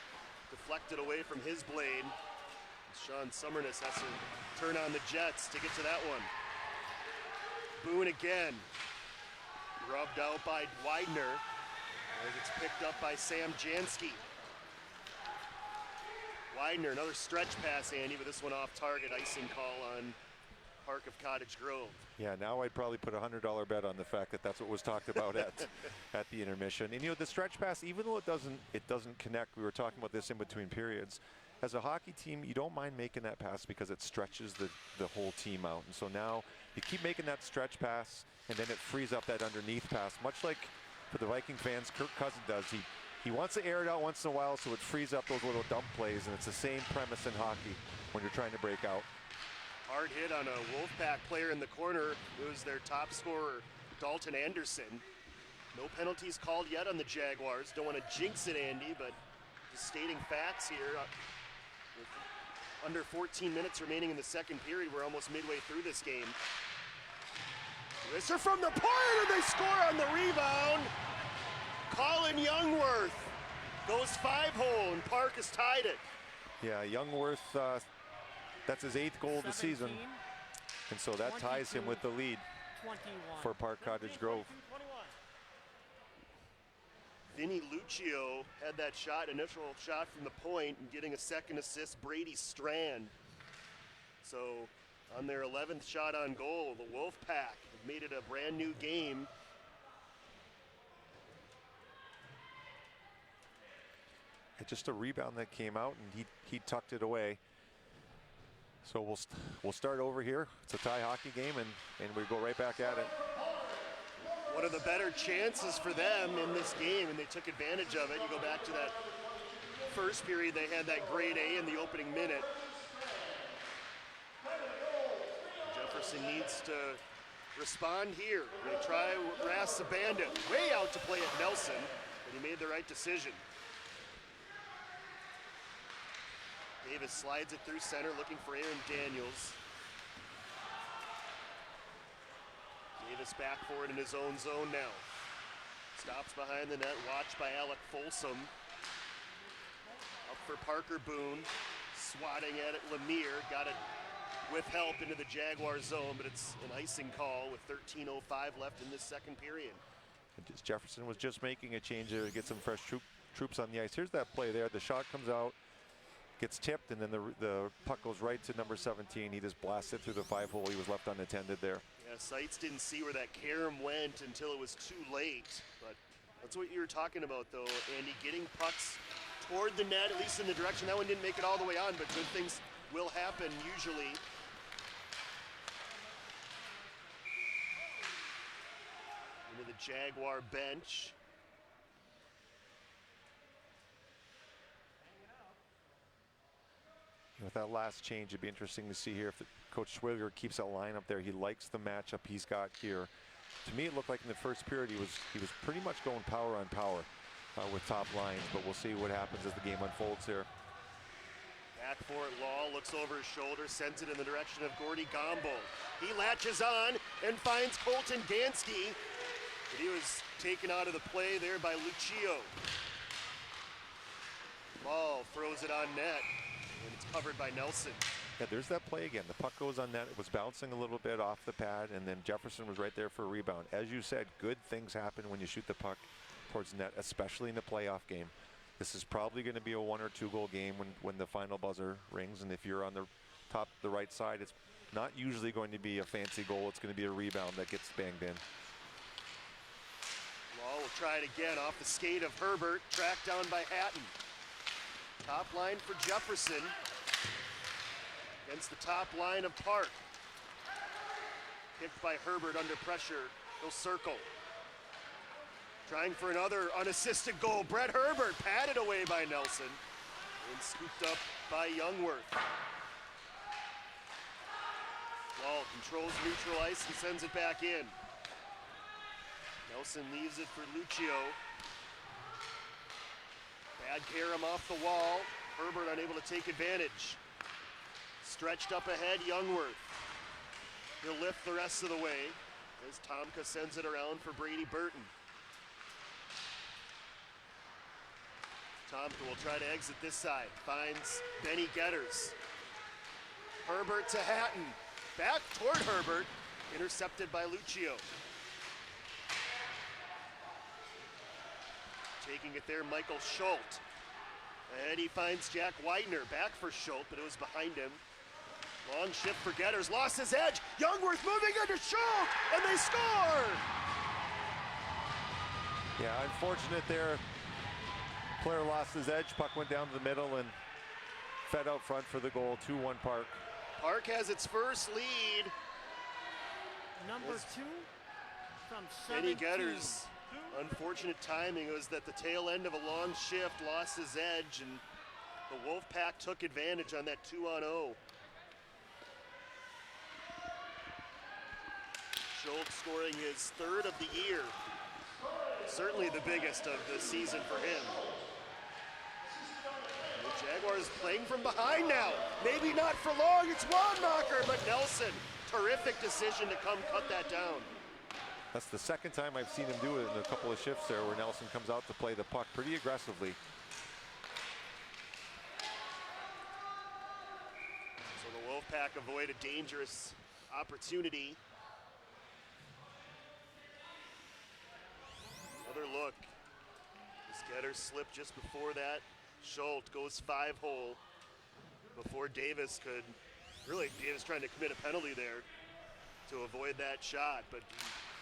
deflected away from his blade. Sean Summerness has to turn on the Jets to get to that one. Boone again. Rubbed out by Widener. As it's picked up by Sam Jansky. Widener, another stretch pass, Andy, but this one off target. Icing call on Park of Cottage Grove. Yeah, now I'd probably put a $100 bet on the fact that that's what was talked about at the intermission. And you know, the stretch pass, even though it doesn't connect, we were talking about this in between periods. As a hockey team, you don't mind making that pass because it stretches the whole team out. And so now you keep making that stretch pass, and then it frees up that underneath pass, much like for the Viking fans, Kirk Cousins does. He wants to air it out once in a while, so it frees up those little dump plays, and it's the same premise in hockey when you're trying to break out. Hard hit on a Wolfpack player in the corner. It was their top scorer, Dalton Anderson. No penalties called yet on the Jaguars. Don't want to jinx it, Andy, but just stating facts here. With under 14 minutes remaining in the second period, we're almost midway through this game. Risser from the point, and they score on the rebound. Colin Youngworth goes 5-hole, and Park has tied it. Yeah, Youngworth, that's his 8th goal of the season. And so that ties him with the lead for Park Cottage Grove. Vinny Lucio had that shot, initial shot from the point, and getting a second assist, Brady Strand. So on their 11th shot on goal, the Wolfpack have made it a brand new game. Just a rebound that came out, and he tucked it away. So we'll start over here. It's a tie hockey game, and we go right back at it. One of the better chances for them in this game, and they took advantage of it. You go back to that first period, they had that grade A in the opening minute. Jefferson needs to respond here. They try Ras Bandit way out to play at Nelson, but he made the right decision. Davis slides it through center, looking for Aaron Daniels. Davis back for it in his own zone now. Stops behind the net, watched by Alec Folsom. Up for Parker Boone, swatting at it, Lemire. Got it with help into the Jaguar zone, but it's an icing call with 13:05 left in this second period. Jefferson was just making a change to get some fresh troops on the ice. Here's that play there. The shot comes out, gets tipped, and then the puck goes right to number 17. He just blasted through the 5-hole. He was left unattended there. Yeah, Seitz didn't see where that carom went until it was too late. But that's what you were talking about, though, Andy. Getting pucks toward the net, at least in the direction. That one didn't make it all the way on, but good things will happen usually. Into the Jaguar bench. With that last change, it'd be interesting to see here if Coach Swigger keeps that line up there. He likes the matchup he's got here. To me, it looked like in the first period he was pretty much going power on power with top lines, but we'll see what happens as the game unfolds here. Back for it, Law looks over his shoulder, sends it in the direction of Gordy Gombold. He latches on and finds Colton Gansky, but he was taken out of the play there by Lucio. Ball throws it on net, and it's covered by Nelson. Yeah, there's that play again. The puck goes on net. It was bouncing a little bit off the pad, and then Jefferson was right there for a rebound. As you said, good things happen when you shoot the puck towards net, especially in the playoff game. This is probably going to be a 1 or 2 goal game when the final buzzer rings, and if you're on the top, the right side, it's not usually going to be a fancy goal. It's going to be a rebound that gets banged in. Law will try it again off the skate of Herbert, tracked down by Hatton. Top line for Jefferson against the top line of Park. Kicked by Herbert under pressure. He'll circle. Trying for another unassisted goal. Brett Herbert patted away by Nelson and scooped up by Youngworth. Wall controls neutral ice and sends it back in. Nelson leaves it for Lucio. Bad carom off the wall. Herbert unable to take advantage. Stretched up ahead, Youngworth. He'll lift the rest of the way as Tomka sends it around for Brady Burton. Tomka will try to exit this side. Finds Benny Getters. Herbert to Hatton. Back toward Herbert. Intercepted by Lucio. Taking it there, Michael Schultz. And he finds Jack Widener. Back for Schultz, but it was behind him. Long shift for Getters. Lost his edge. Youngworth moving into Schultz, and they score! Yeah, unfortunate there. Player lost his edge. Puck went down to the middle and fed out front for the goal. 2-1 Park. Park has its first lead. Number 2 from Benny 17. Getters. Unfortunate timing was that the tail end of a long shift lost his edge, and the Wolfpack took advantage on that 2-on-0. Schultz scoring his 3rd of the year. Certainly the biggest of the season for him. The Jaguars playing from behind now. Maybe not for long, it's Wanmacher, but Nelson, terrific decision to come cut that down. That's the second time I've seen him do it in a couple of shifts there where Nelson comes out to play the puck pretty aggressively. So the Wolfpack avoid a dangerous opportunity. Another look. This Getter slipped just before that. Schultz goes 5-hole before Davis could, really Davis trying to commit a penalty there to avoid that shot, but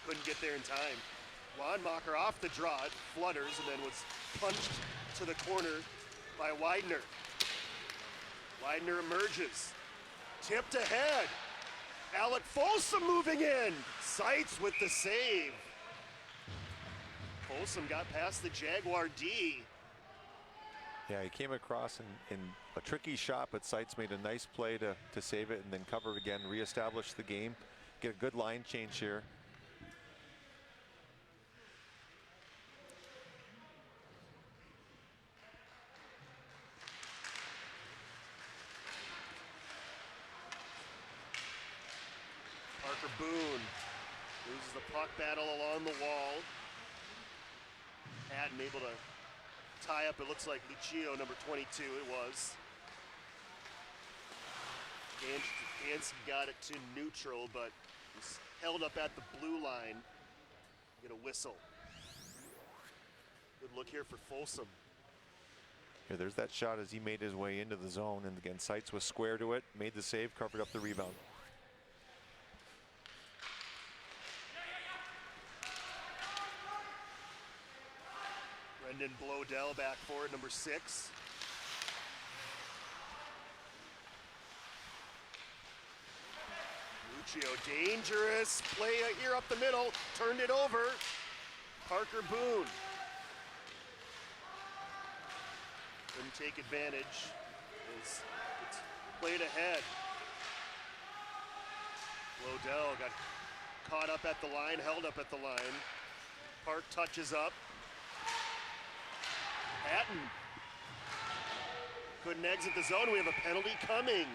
couldn't get there in time. Wanmacher off the draw, it flutters, and then was punched to the corner by Widener. Widener emerges, tipped ahead. Alec Folsom moving in. Seitz with the save. Folsom got past the Jaguar D. Yeah, he came across in a tricky shot, but Seitz made a nice play to save it and then cover it again, reestablish the game, get a good line change here. Parker Boone loses the puck battle along the wall. Hatton able to tie up, it looks like Lucio, number 22 it was. Gansky got it to neutral, but was held up at the blue line. Get a whistle. Good look here for Folsom. Here, there's that shot as he made his way into the zone, and again, Seitz was square to it, made the save, covered up the rebound. Brendan Blodell back forward, number 6. Lucio, dangerous play here up the middle, turned it over. Parker Boone. Couldn't take advantage. It's played ahead. Blodell got caught up at the line, held up at the line. Park touches up. Hatton couldn't exit the zone. We have a penalty coming.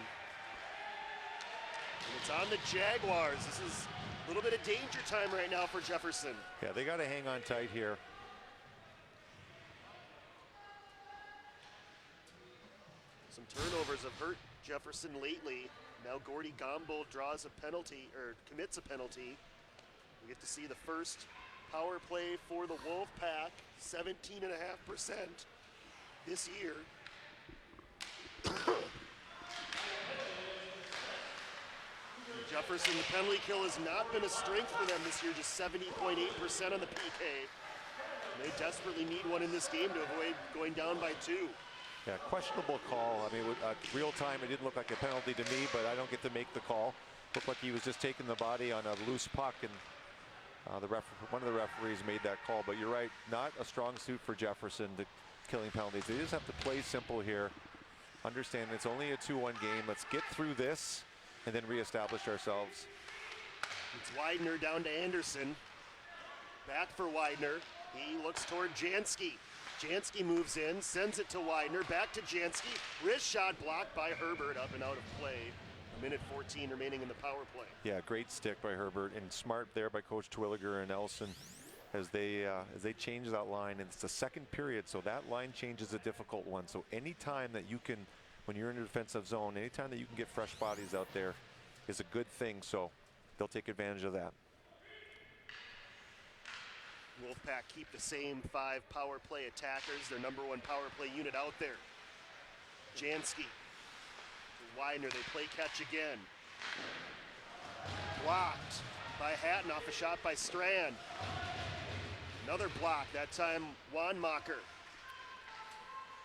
And it's on the Jaguars. This is a little bit of danger time right now for Jefferson. Yeah, they got to hang on tight here. Some turnovers have hurt Jefferson lately. Now Gordy Gombold draws a penalty, or commits a penalty. We get to see the first power play for the Wolfpack, 17.5% this year. Jefferson, the penalty kill has not been a strength for them this year, just 70.8% on the PK. They desperately need one in this game to avoid going down by 2. Yeah, questionable call. I mean, real time, it didn't look like a penalty to me, but I don't get to make the call. Looked like he was just taking the body on a loose puck, and one of the referees made that call. But you're right, not a strong suit for Jefferson to killing penalties. They just have to play simple here. Understand it's only a 2-1 game. Let's get through this and then reestablish ourselves. It's Widener down to Anderson. Back for Widener. He looks toward Jansky. Jansky moves in, sends it to Widener, back to Jansky. Wrist shot blocked by Herbert, up and out of play. A minute 14 remaining in the power play. Yeah, great stick by Herbert, and smart there by Coach Twilliger and Nelson as they change that line. And it's the second period, so that line change is a difficult one. So anytime that you can, when you're in a defensive zone, anytime that you can get fresh bodies out there is a good thing. So they'll take advantage of that. Wolfpack keep the same 5 power play attackers, their #1 power play unit out there. Jansky to Widener, they play catch again. Blocked by Hatton off a shot by Strand. Another block, that time Wanmacher.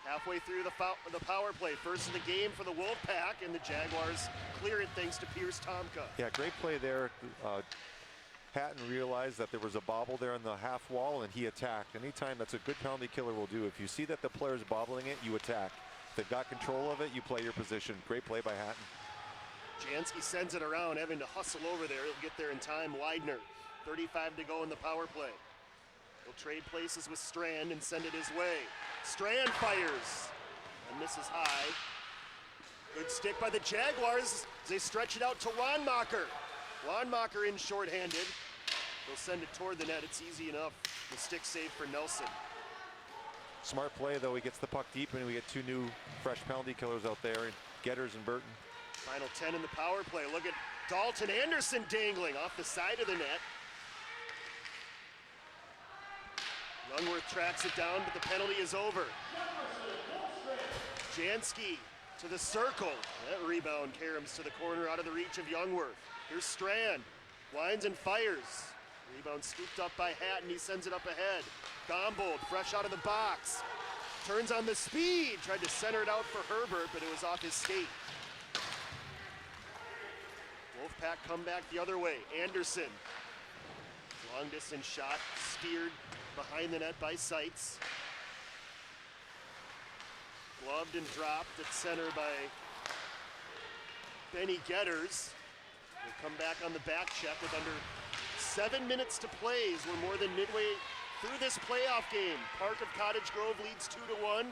Halfway through the power play, first of the game for the Wolfpack, and the Jaguars clear it thanks to Pierce Tomka. Yeah, great play there. Hatton realized that there was a bobble there on the half wall, and he attacked. Anytime that's a good penalty killer will do. If you see that the player's bobbling it, you attack. If they've got control of it, you play your position. Great play by Hatton. Jansky sends it around, having to hustle over there. He'll get there in time. Widener, 35 to go in the power play. He'll trade places with Strand and send it his way. Strand fires and misses high. Good stick by the Jaguars as they stretch it out to Wanmacher. Wanmacher in shorthanded. They'll send it toward the net. It's easy enough. The stick save for Nelson. Smart play, though. He gets the puck deep, and we get 2 new fresh penalty killers out there, Getters and Burton. Final 10 in the power play. Look at Dalton Anderson dangling off the side of the net. Lungworth tracks it down, but the penalty is over. Jansky to the circle. That rebound caroms to the corner out of the reach of Youngworth. Here's Strand, winds and fires. Rebound scooped up by Hatton, he sends it up ahead. Gombold, fresh out of the box. Turns on the speed, tried to center it out for Herbert, but it was off his skate. Wolfpack come back the other way. Anderson, long distance shot, steered behind the net by Seitz. Gloved and dropped at center by Benny Getters. They come back on the back check with under 7 minutes to play as we're more than midway through this playoff game. Park of Cottage Grove leads 2-1.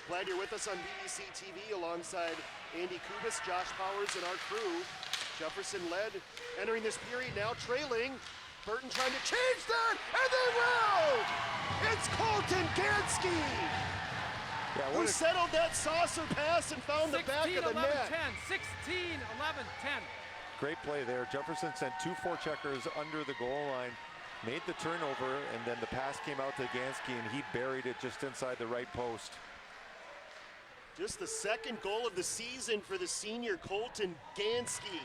Glad you're with us on BEC-TV alongside Andy Kubis, Josh Powers, and our crew. Jefferson led, entering this period now trailing. Burton trying to change that, and they will! It's Colton Gansky! Yeah, who settled that saucer pass and found the back of the net. 16, 11, 10. Great play there. Jefferson sent 2 forecheckers under the goal line, made the turnover, and then the pass came out to Gansky, and he buried it just inside the right post. Just the second goal of the season for the senior Colton Gansky.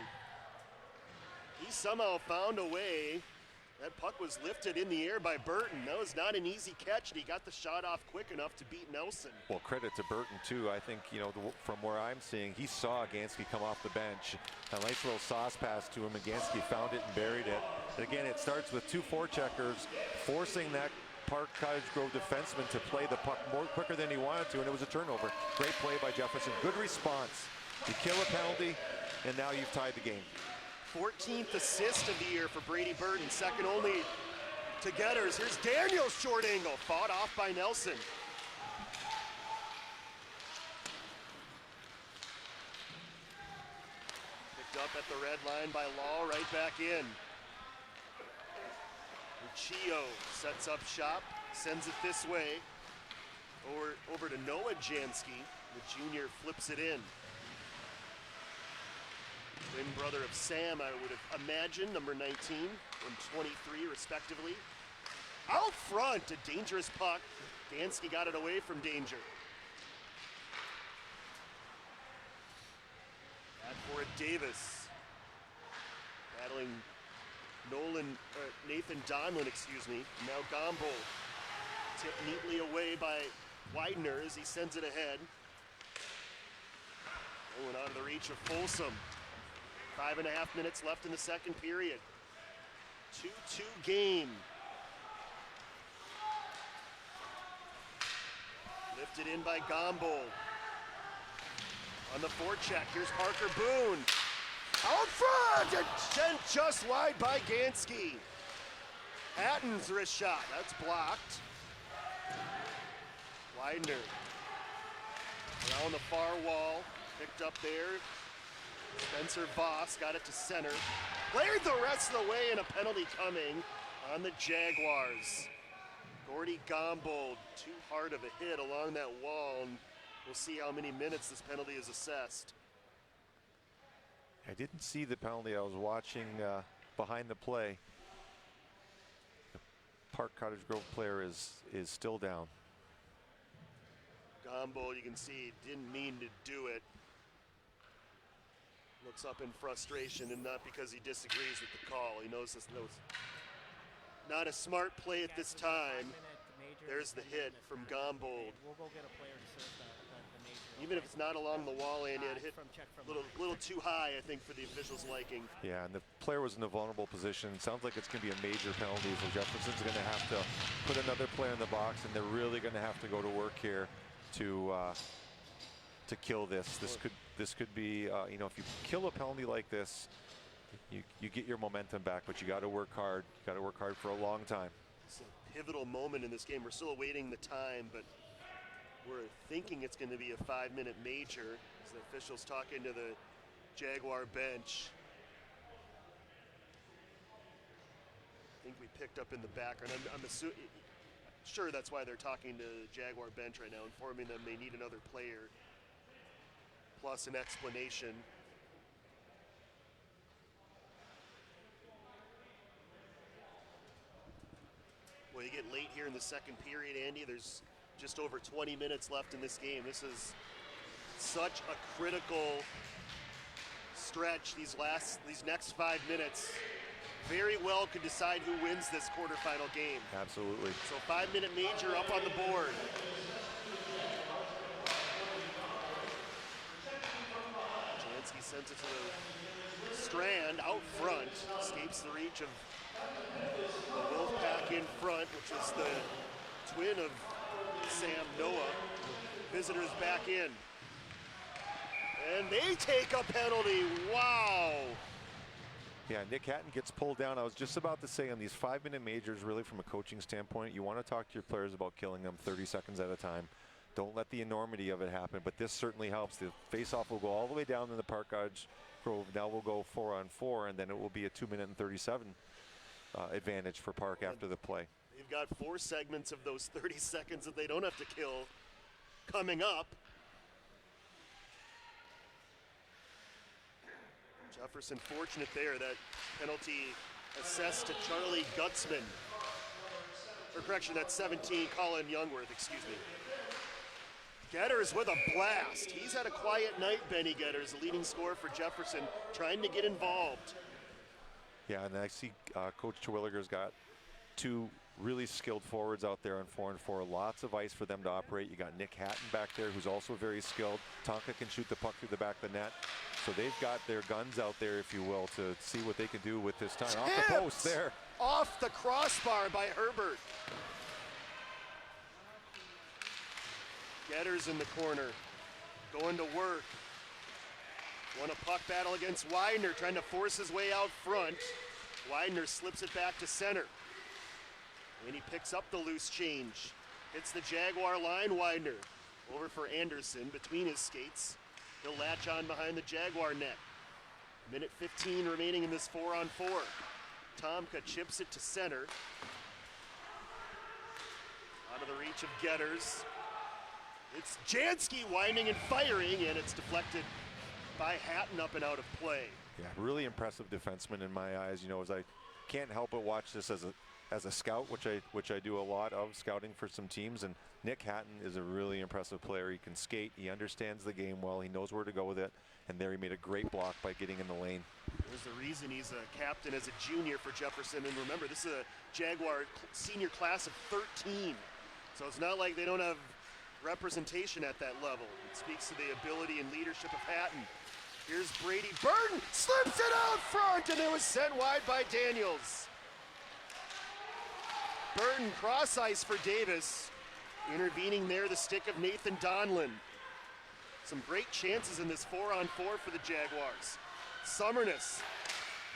He somehow found a way. That puck was lifted in the air by Burton. That was not an easy catch, and he got the shot off quick enough to beat Nelson. Well, credit to Burton, too. I think, you know, from where I'm seeing, he saw Gansky come off the bench. A nice little sauce pass to him, and Gansky found it and buried it. And again, it starts with 2 forecheckers forcing that Park Cottage Grove defenseman to play the puck more quicker than he wanted to, and it was a turnover. Great play by Jefferson. Good response. You kill a penalty, and now you've tied the game. 14th assist of the year for Brady Burton, second only to Getters. Here's Daniel's short angle, fought off by Nelson. Picked up at the red line by Law, right back in. Lucio sets up shop, sends it this way. Over to Noah Jansky. The junior flips it in. Twin brother of Sam, I would have imagined, number 19 and 23 respectively. Out front, a dangerous puck. Gansky got it away from danger. Back for it, Davis. Battling Nathan Donlin, excuse me. Now Gombold. Tipped neatly away by Widener as he sends it ahead. Going out of the reach of Folsom. 5.5 minutes left in the second period. 2-2 game. Lifted in by Gombold. On the forecheck, here's Parker Boone. Out front, and sent just wide by Gansky. Hatton's wrist shot, that's blocked. Widener. Around the far wall, picked up there. Spencer Voss got it to center. Cleared the rest of the way, and a penalty coming on the Jaguars. Gordy Gombold, too hard of a hit along that wall, and we'll see how many minutes this penalty is assessed. I didn't see the penalty. I was watching behind the play. The Park Cottage Grove player is still down. Gombold, you can see, didn't mean to do it. Looks up in frustration, and not because he disagrees with the call. He knows this was not a smart play at this time. There's the hit from Gombold. Even if it's not along the wall, Andy, it hit a little too high, I think, for the officials' liking. Yeah, and the player was in a vulnerable position. It sounds like it's going to be a major penalty, so Jefferson's going to have to put another player in the box, and they're really going to have to go to work here to kill this. This could be, you know, if you kill a penalty like this, you get your momentum back, but you got to work hard. You got to work hard for a long time. It's a pivotal moment in this game. We're still awaiting the time, but we're thinking it's going to be a 5-minute major as the officials talking to the Jaguar bench. I think we picked up in the background. I'm sure that's why they're talking to the Jaguar bench right now, informing them they need another player, plus an explanation. Well, you get late here in the second period, Andy. There's just over 20 minutes left in this game. This is such a critical stretch. These next 5 minutes very well could decide who wins this quarterfinal game. Absolutely. So 5-minute major up on the board. Jansky sends it to the Strand out front. Escapes the reach of the Wolfpack in front, which is the twin of Sam Noah. Visitors back in. And they take a penalty. Wow. Yeah, Nick Hatton gets pulled down. I was just about to say on these 5-minute majors, really from a coaching standpoint, you want to talk to your players about killing them 30 seconds at a time. Don't let the enormity of it happen, but this certainly helps. The face-off will go all the way down in the Park Cottage Grove. Now we'll go 4-on-4, and then it will be a 2-minute and 37 advantage for Park after the play. They've got 4 segments of those 30 seconds that they don't have to kill coming up. Jefferson fortunate there. That penalty assessed to Charlie Gutzman. Or correction, that's 17, Colin Youngworth, excuse me. Getters with a blast. He's had a quiet night, Benny Getters, the leading scorer for Jefferson, trying to get involved. Yeah, and I see Coach Terwilliger's got 2 really skilled forwards out there on 4-on-4. Lots of ice for them to operate. You got Nick Hatton back there, who's also very skilled. Tonka can shoot the puck through the back of the net. So they've got their guns out there, if you will, to see what they can do with this time. Off the post there. Off the crossbar by Herbert. Getters in the corner, going to work. Won a puck battle against Widener, trying to force his way out front. Widener slips it back to center. And he picks up the loose change. Hits the Jaguar line, Widener. Over for Anderson, between his skates. He'll latch on behind the Jaguar net. Minute 15 remaining in this 4-on-4. Tomka chips it to center. Out of the reach of Getters. It's Jansky winding and firing, and it's deflected by Hatton up and out of play. Yeah, really impressive defenseman in my eyes. You know, as I can't help but watch this as a scout, which I do a lot of scouting for some teams, and Nick Hatton is a really impressive player. He can skate, he understands the game well, he knows where to go with it, and there he made a great block by getting in the lane. There's the reason he's a captain as a junior for Jefferson, and remember, this is a Jaguar senior class of 13, so it's not like they don't have representation at that level. It speaks to the ability and leadership of Hatton. Here's Brady Burton, slips it out front, and it was sent wide by Daniels. Burton cross ice for Davis. Intervening there, the stick of Nathan Donlin. Some great chances in this 4-on-4 for the Jaguars. Summerness,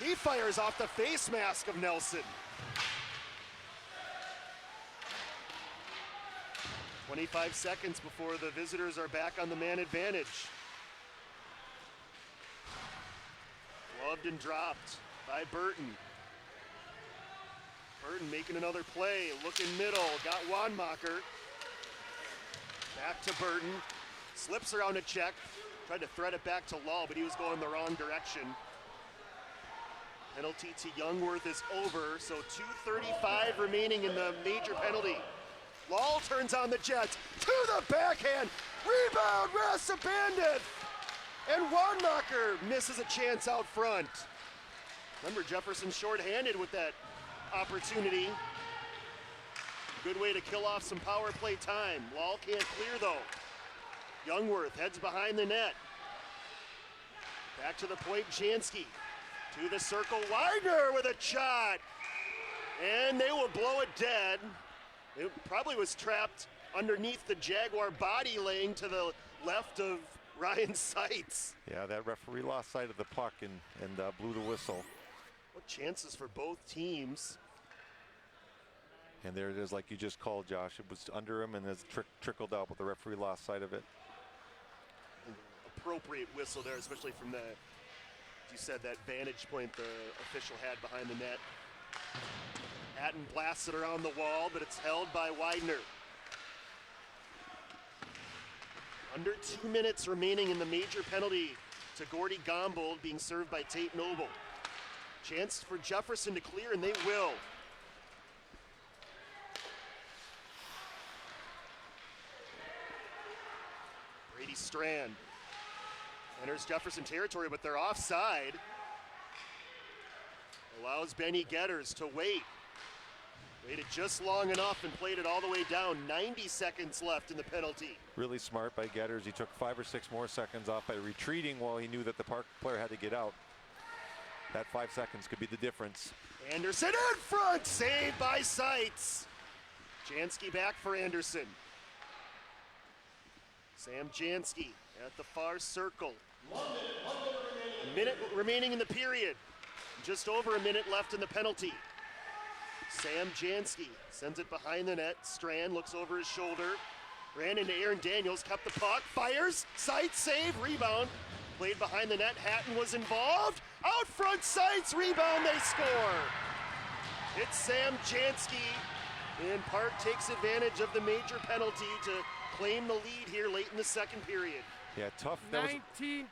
he fires off the face mask of Nelson. 25 seconds before the visitors are back on the man advantage. Gloved and dropped by Burton. Burton making another play, looking middle, got Wanmacher. Back to Burton, slips around a check, tried to thread it back to Lull, but he was going the wrong direction. Penalty to Youngworth is over, so 2:35 remaining in the major penalty. Lull turns on the Jets, to the backhand, rebound, Rasabandith! And Wanmacher misses a chance out front. Remember, Jefferson shorthanded with that opportunity. Good way to kill off some power play time. Lull can't clear though. Youngworth heads behind the net. Back to the point, Jansky. To the circle, Widener with a shot. And they will blow it dead. It probably was trapped underneath the Jaguar body laying to the left of Ryan Seitz. Yeah, that referee lost sight of the puck and blew the whistle. What chances for both teams. And there it is, like you just called, Josh. It was under him and has trickled out, but the referee lost sight of it. Appropriate whistle there, especially from the, as you said, that vantage point the official had behind the net. Hatton blasts it around the wall, but it's held by Widener. Under 2 minutes remaining in the major penalty to Gordy Gombold, being served by Tate Noble. Chance for Jefferson to clear, and they will. Brady Strand enters Jefferson territory, but they're offside. Allows Benny Getters to wait. Waited just long enough and played it all the way down. 90 seconds left in the penalty. Really smart by Getters. He took 5 or 6 more seconds off by retreating while he knew that the Park player had to get out. That 5 seconds could be the difference. Anderson in front, saved by Seitz. Jansky back for Anderson. Sam Jansky at the far circle. A minute remaining in the period. Just over a minute left in the penalty. Sam Jansky sends it behind the net. Strand looks over his shoulder. Ran into Aaron Daniels, kept the puck, fires, Seitz save, rebound. Played behind the net, Hatton was involved. Out front, Seitz, rebound, they score. It's Sam Jansky, and Park takes advantage of the major penalty to claim the lead here late in the second period. Yeah, tough. 19-21-17.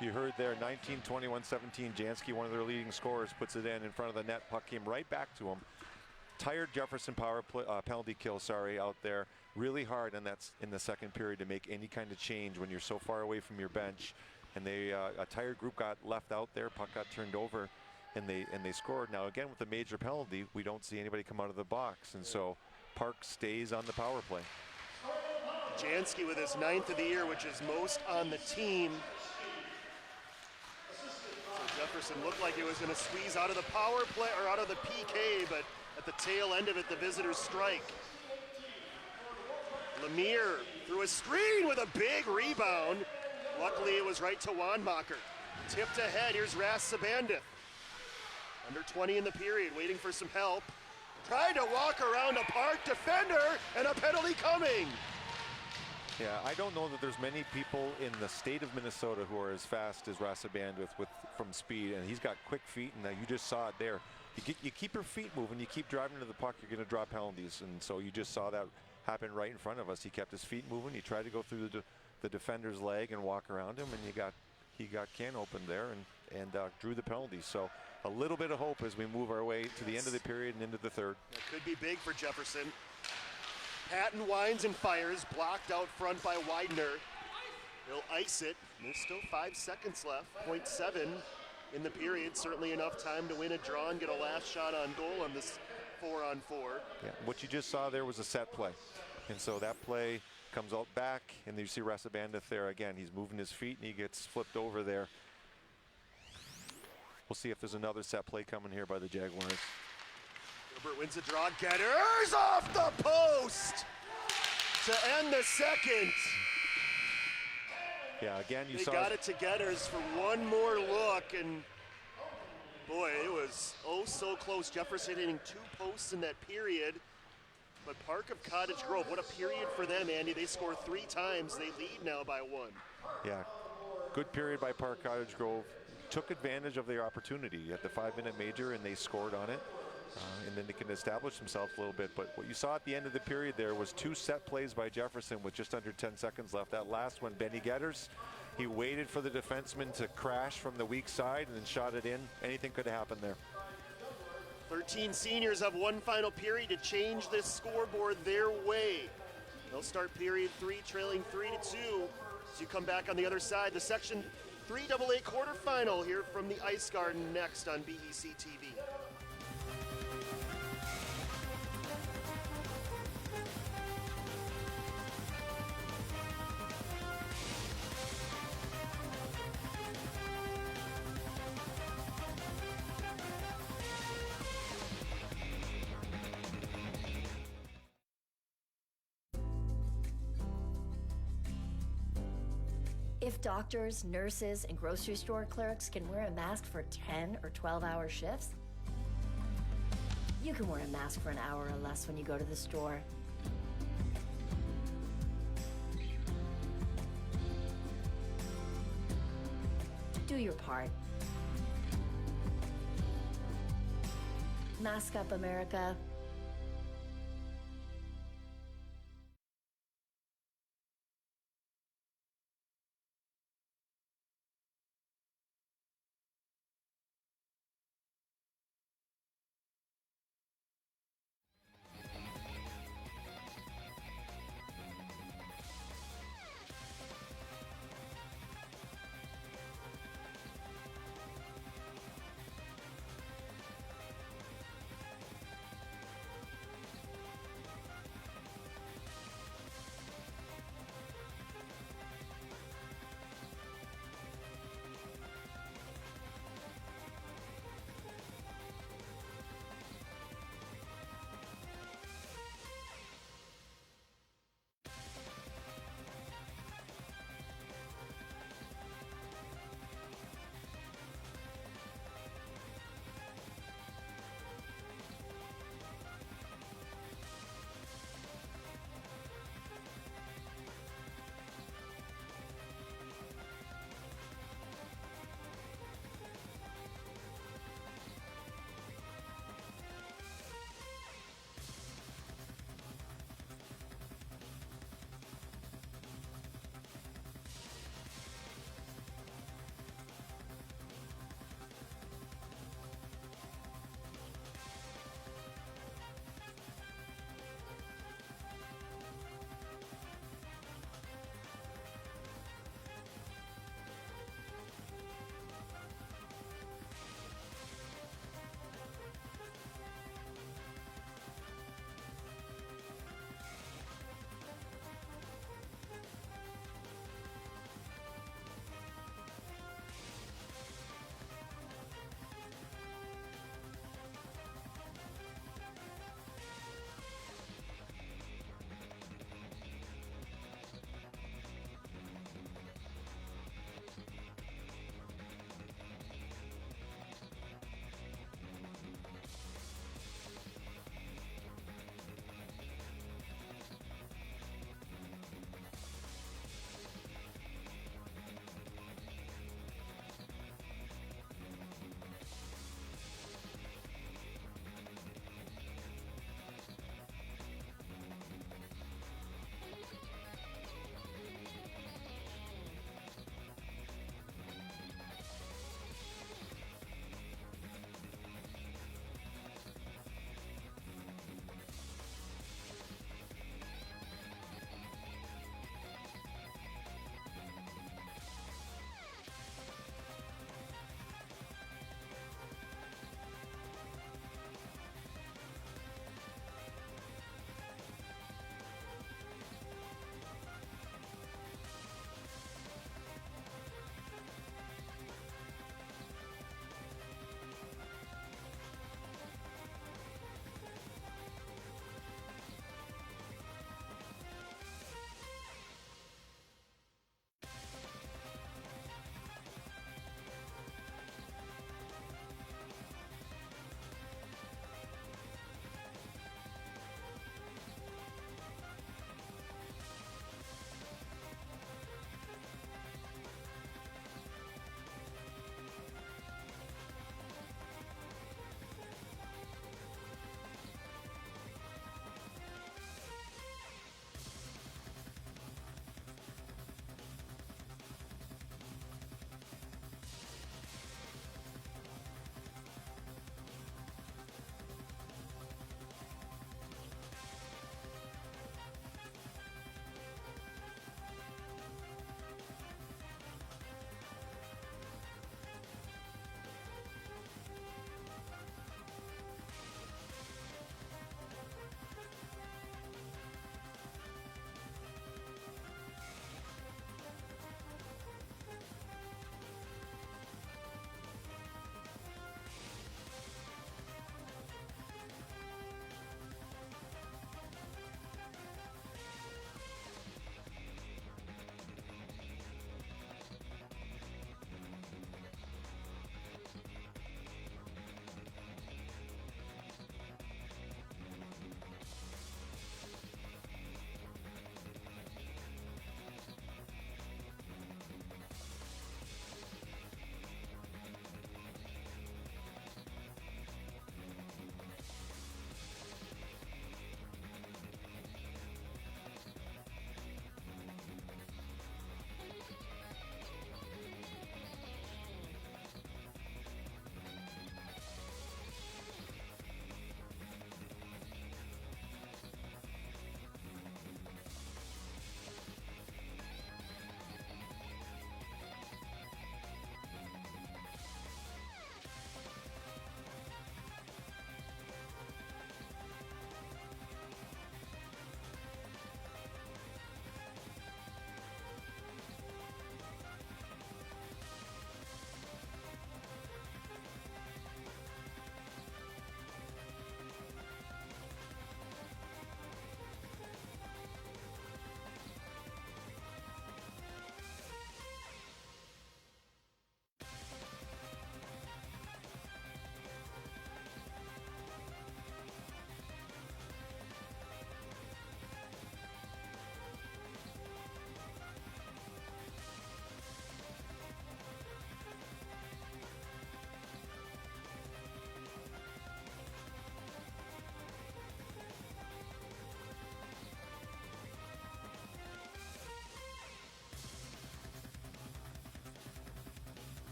You heard there, 19-21-17. Jansky, one of their leading scorers, puts it in front of the net. Puck came right back to him. Tired Jefferson penalty kill, out there. Really hard, and that's in the second period to make any kind of change when you're so far away from your bench. And they, a tired group got left out there. Puck got turned over, and they scored. Now again, with the major penalty, we don't see anybody come out of the box, and so Park stays on the power play. Jansky with his 9th of the year, which is most on the team. So Jefferson looked like it was going to squeeze out of the power play or out of the PK, but at the tail end of it, the visitors strike. Lemire threw a screen with a big rebound. Luckily, it was right to Wanmacher. Tipped ahead, here's Rasabandith. Under 20 in the period, waiting for some help. Tried to walk around a Park defender, and a penalty coming. Yeah, I don't know that there's many people in the state of Minnesota who are as fast as Rasabandith from speed, and he's got quick feet, and you just saw it there. You keep your feet moving, you keep driving to the puck, you're going to draw penalties, and so you just saw that happen right in front of us. He kept his feet moving, he tried to go through the defender's leg and walk around him, and he got Ken open there and drew the penalty. So a little bit of hope as we move our way to the end of the period and into the third. That could be big for Jefferson. Patton winds and fires, blocked out front by Widener. He'll ice it. There's still 5 seconds left. 0.7 in the period. Certainly enough time to win a draw and get a last shot on goal on this 4-on-4. Yeah, what you just saw there was a set play. And so that play comes out back, and you see Rasabandith there again. He's moving his feet, and he gets flipped over there. We'll see if there's another set play coming here by the Jaguars. Gilbert wins a draw. Getters off the post to end the second. Yeah, again, you they saw. They got it to Getters for one more look, and boy, it was oh so close. Jefferson hitting 2 posts in that period. But Park of Cottage Grove, what a period for them, Andy. They score 3 times. They lead now by 1. Yeah, good period by Park Cottage Grove. Took advantage of their opportunity at the 5-minute major, and they scored on it. And then they can establish themselves a little bit. But what you saw at the end of the period there was 2 set plays by Jefferson with just under 10 seconds left. That last one, Benny Getters, he waited for the defenseman to crash from the weak side and then shot it in. Anything could have happened there. 13 seniors have one final period to change this scoreboard their way. They'll start period 3 trailing 3-2 as you come back on the other side. The Section 3AA quarterfinal here from the Ice Garden next on BEC-TV. If doctors, nurses, and grocery store clerks can wear a mask for 10 or 12-hour shifts, you can wear a mask for an hour or less when you go to the store. Do your part. Mask up, America.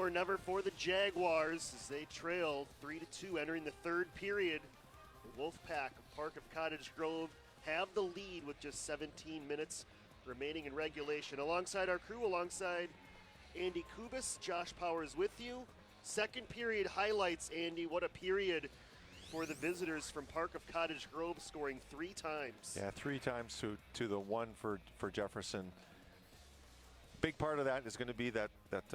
or never for the Jaguars as they trail 3-2 entering the third period. The Wolfpack of Park of Cottage Grove have the lead with just 17 minutes remaining in regulation. Alongside our crew, alongside Andy Kubis, Josh Powers with you. Second period highlights, Andy. What a period for the visitors from Park of Cottage Grove, scoring 3 times. Yeah, 3 times to the 1 for Jefferson. Big part of that is going to be that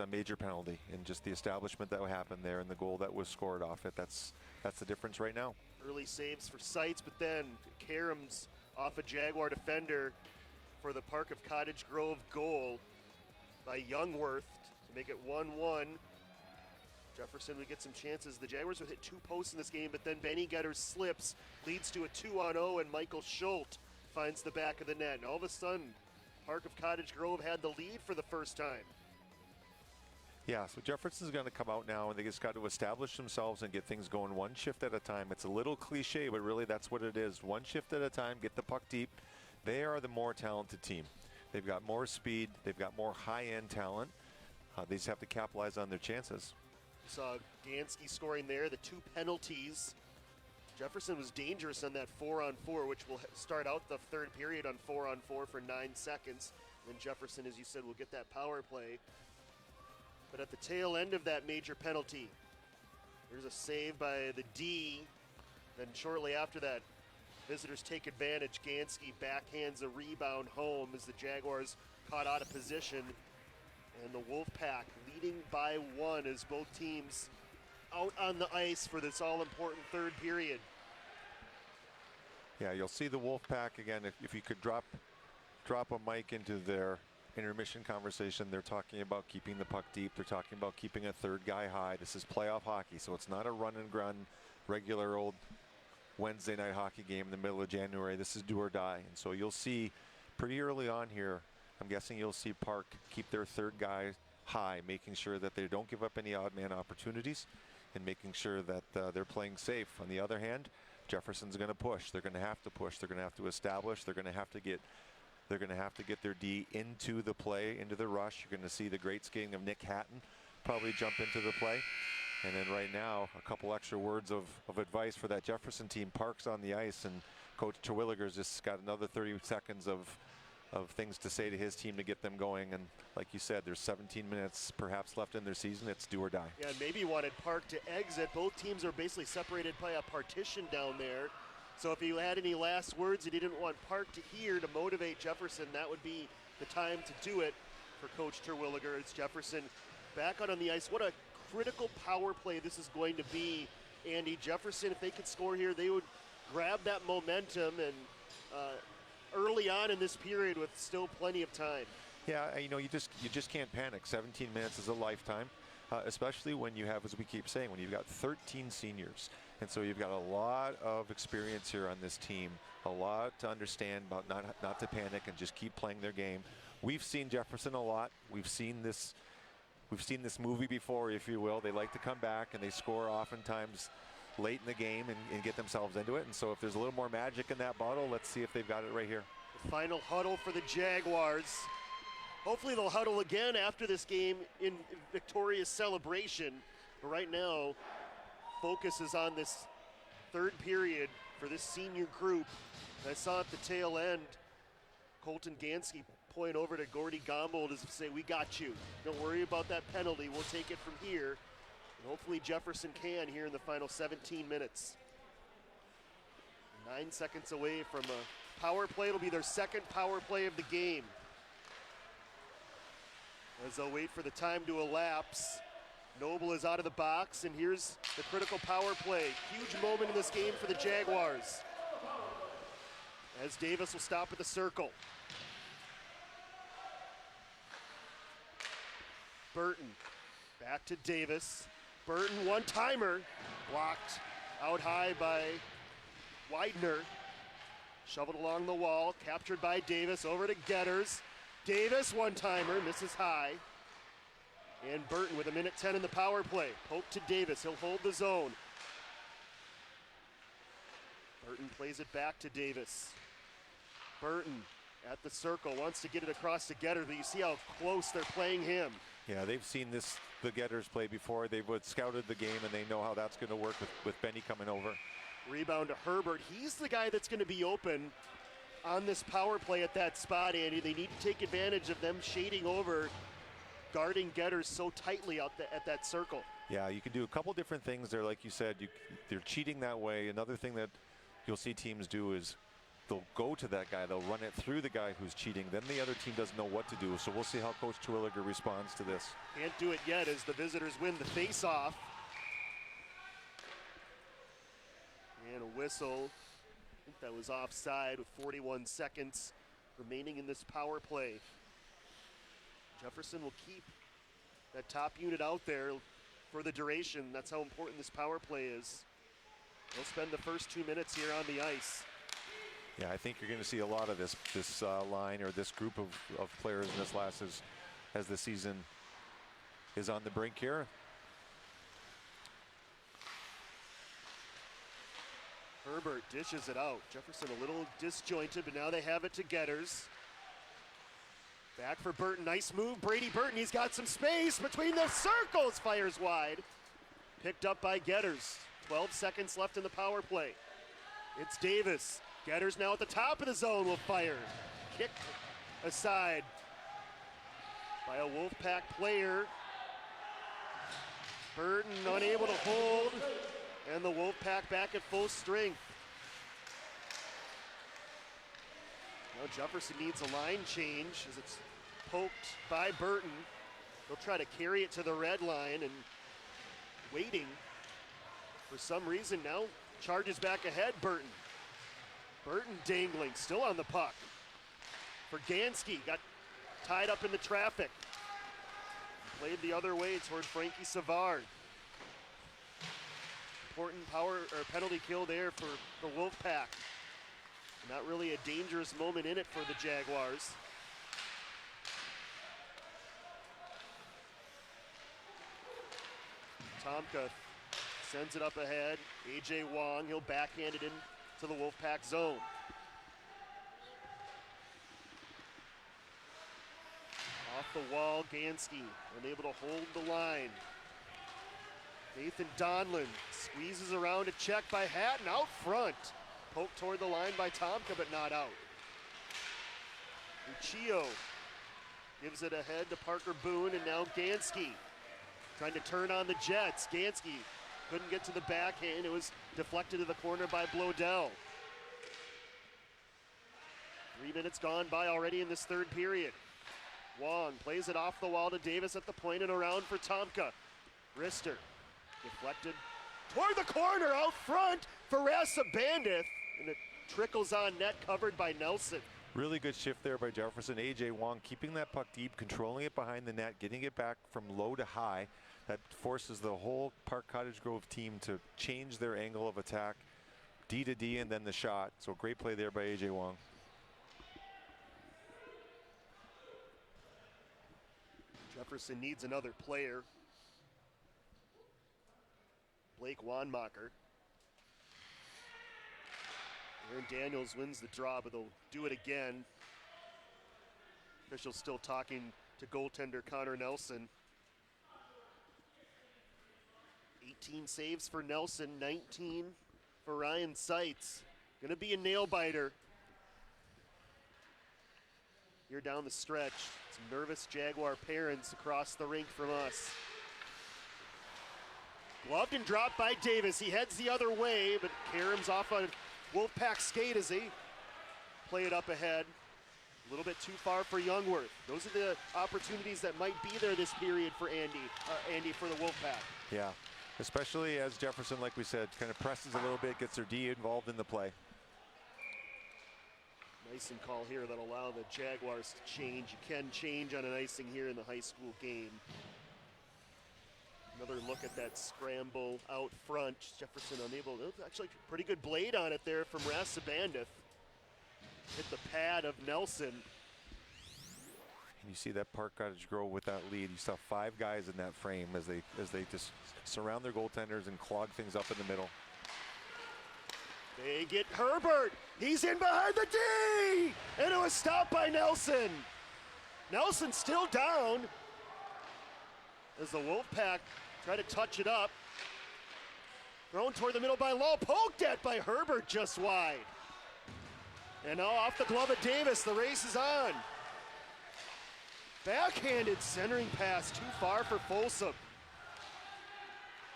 major penalty and just the establishment that happened there and the goal that was scored off it. That's the difference right now. Early saves for Seitz, but then Karams off a Jaguar defender for the Park of Cottage Grove goal by Youngworth to make it 1-1. Jefferson would get some chances. The Jaguars would hit 2 posts in this game, but then Benny Getter slips, leads to a 2-on-0, and Michael Schultz finds the back of the net. And all of a sudden, Park of Cottage Grove had the lead for the first time. Yeah, so Jefferson's going to come out now, and they just got to establish themselves and get things going one shift at a time. It's a little cliche, but really that's what it is. One shift at a time, get the puck deep. They are the more talented team. They've got more speed. They've got more high-end talent. They just have to capitalize on their chances. Saw Gansky scoring there, the 2 penalties. Jefferson was dangerous on that 4-on-4, which will start out the third period on 4-on-4 for 9 seconds. Then Jefferson, as you said, will get that power play. But at the tail end of that major penalty, there's a save by the D. Then shortly after that, visitors take advantage. Gansky backhands a rebound home as the Jaguars caught out of position. And the Wolfpack leading by 1 as both teams out on the ice for this all-important third period. Yeah, you'll see the Wolfpack again. If you could drop a mic into their intermission conversation, they're talking about keeping the puck deep. They're talking about keeping a third guy high. This is playoff hockey, so it's not a run and gun, regular old Wednesday night hockey game in the middle of January. This is do or die. And so you'll see pretty early on here, I'm guessing you'll see Park keep their third guy high, making sure that they don't give up any odd man opportunities and making sure that they're playing safe. On the other hand, Jefferson's going to push. They're going to have to push. They're going to have to establish. They're going to have to get their D into the play, into the rush. You're going to see the great skating of Nick Hatton probably jump into the play. And then right now, a couple extra words of advice for that Jefferson team. Park's on the ice, and Coach Terwilliger's just got another 30 seconds of things to say to his team to get them going. And like you said, there's 17 minutes perhaps left in their season. It's do or die. Yeah, and maybe wanted Park to exit. Both teams are basically separated by a partition down there. So if he had any last words he didn't want Park to hear to motivate Jefferson, that would be the time to do it for Coach Terwilliger. It's Jefferson back out on the ice. What a critical power play this is going to be, Andy. Jefferson, if they could score here, they would grab that momentum and early on in this period with still plenty of time. Yeah, you know, you just can't panic. 17 minutes is a lifetime, especially when you have, as we keep saying, when you've got 13 seniors. And so you've got a lot of experience here on this team, a lot to understand about not to panic and just keep playing their game. We've seen Jefferson a lot. We've seen this movie before, if you will. They like to come back and they score oftentimes late in the game and get themselves into it. And so if there's a little more magic in that bottle, let's see if they've got it right here. The final huddle for the Jaguars. Hopefully they'll huddle again after this game in victorious celebration. But right now, focus is on this third period for this senior group. And I saw at the tail end, Colton Gansky point over to Gordy Gombold as to say, we got you. Don't worry about that penalty. We'll take it from here. And hopefully Jefferson can here in the final 17 minutes. 9 seconds away from a power play. It'll be their second power play of the game. As they'll wait for the time to elapse. Noble is out of the box, and here's the critical power play. Huge moment in this game for the Jaguars. As Davis will stop at the circle. Burton back to Davis. Burton, one-timer, blocked out high by Widener. Shoveled along the wall, captured by Davis, over to Getters. Davis, one-timer, misses high. And Burton with 1:10 in the power play. Poke to Davis, he'll hold the zone. Burton plays it back to Davis. Burton at the circle, wants to get it across to Getter, but you see how close they're playing him. Yeah, they've seen the Getters play before. They've scouted the game, and they know how that's going to work with Benny coming over. Rebound to Herbert. He's the guy that's going to be open on this power play at that spot, Andy. They need to take advantage of them shading over, guarding Getters so tightly out at that circle. Yeah, you can do a couple different things there. Like you said, they're cheating that way. Another thing that you'll see teams do is they'll go to that guy. They'll run it through the guy who's cheating. Then the other team doesn't know what to do. So we'll see how Coach Terwilliger responds to this. Can't do it yet as the visitors win the face-off. And a whistle. I think that was offside with 41 seconds remaining in this power play. Jefferson will keep that top unit out there for the duration. That's how important this power play is. They'll spend the first 2 minutes here on the ice. Yeah, I think you're going to see a lot of this line or this group of players in this last as the season is on the brink here. Herbert dishes it out. Jefferson a little disjointed, but now they have it to Getters. Back for Burton, nice move. Brady Burton, he's got some space between the circles, fires wide. Picked up by Getters. 12 seconds left in the power play. It's Davis. Getters now at the top of the zone will fire. Kicked aside by a Wolfpack player. Burton unable to hold, and the Wolfpack back at full strength. Now Jefferson needs a line change as it's poked by Burton. They'll try to carry it to the red line, and waiting for some reason now charges back ahead. Burton dangling, still on the puck. For Gansky, got tied up in the traffic. Played the other way toward Frankie Savard. Important power or penalty kill there for the Wolfpack. Not really a dangerous moment in it for the Jaguars. Tomka sends it up ahead. A.J. Wong, he'll backhand it in to the Wolfpack zone. Off the wall, Gansky unable to hold the line. Nathan Donlin squeezes around a check by Hatton out front. Poked toward the line by Tomka, but not out. Lucio gives it ahead to Parker Boone, and now Gansky trying to turn on the Jets. Gansky couldn't get to the backhand. It was deflected to the corner by Blodell. 3 minutes gone by already in this third period. Wong plays it off the wall to Davis at the point and around for Tomka. Rister deflected toward the corner out front for Rasa Bandith, and it trickles on net, covered by Nelson. Really good shift there by Jefferson. A.J. Wong keeping that puck deep, controlling it behind the net, getting it back from low to high. That forces the whole Park Cottage Grove team to change their angle of attack, D to D, and then the shot. So great play there by A.J. Wong. Jefferson needs another player. Blake Wanmacher. Aaron Daniels wins the draw, but they'll do it again. Officials still talking to goaltender Connor Nelson. 18 saves for Nelson, 19 for Ryan Seitz. Gonna be a nail biter here down the stretch. Some nervous Jaguar parents across the rink from us. Gloved and dropped by Davis. He heads the other way, but Karam's off a Wolfpack skate as they play it up ahead. A little bit too far for Youngworth. Those are the opportunities that might be there this period for Andy for the Wolfpack. Yeah, especially as Jefferson, like we said, kind of presses a little bit, gets their D involved in the play. Icing call here that'll allow the Jaguars to change. You can change on an icing here in the high school game. Another look at that scramble out front. Jefferson unable. Actually, pretty good blade on it there from Rasa Bandith. Hit the pad of Nelson. And you see that Park Cottage Grove with that lead. You saw 5 guys in that frame as they just surround their goaltenders and clog things up in the middle. They get Herbert. He's in behind the D, and it it was stopped by Nelson. Nelson still down as the Wolfpack try to touch it up. Thrown toward the middle by Lowe, poked at by Herbert just wide. And now off the glove of Davis, the race is on. Backhanded centering pass, too far for Folsom.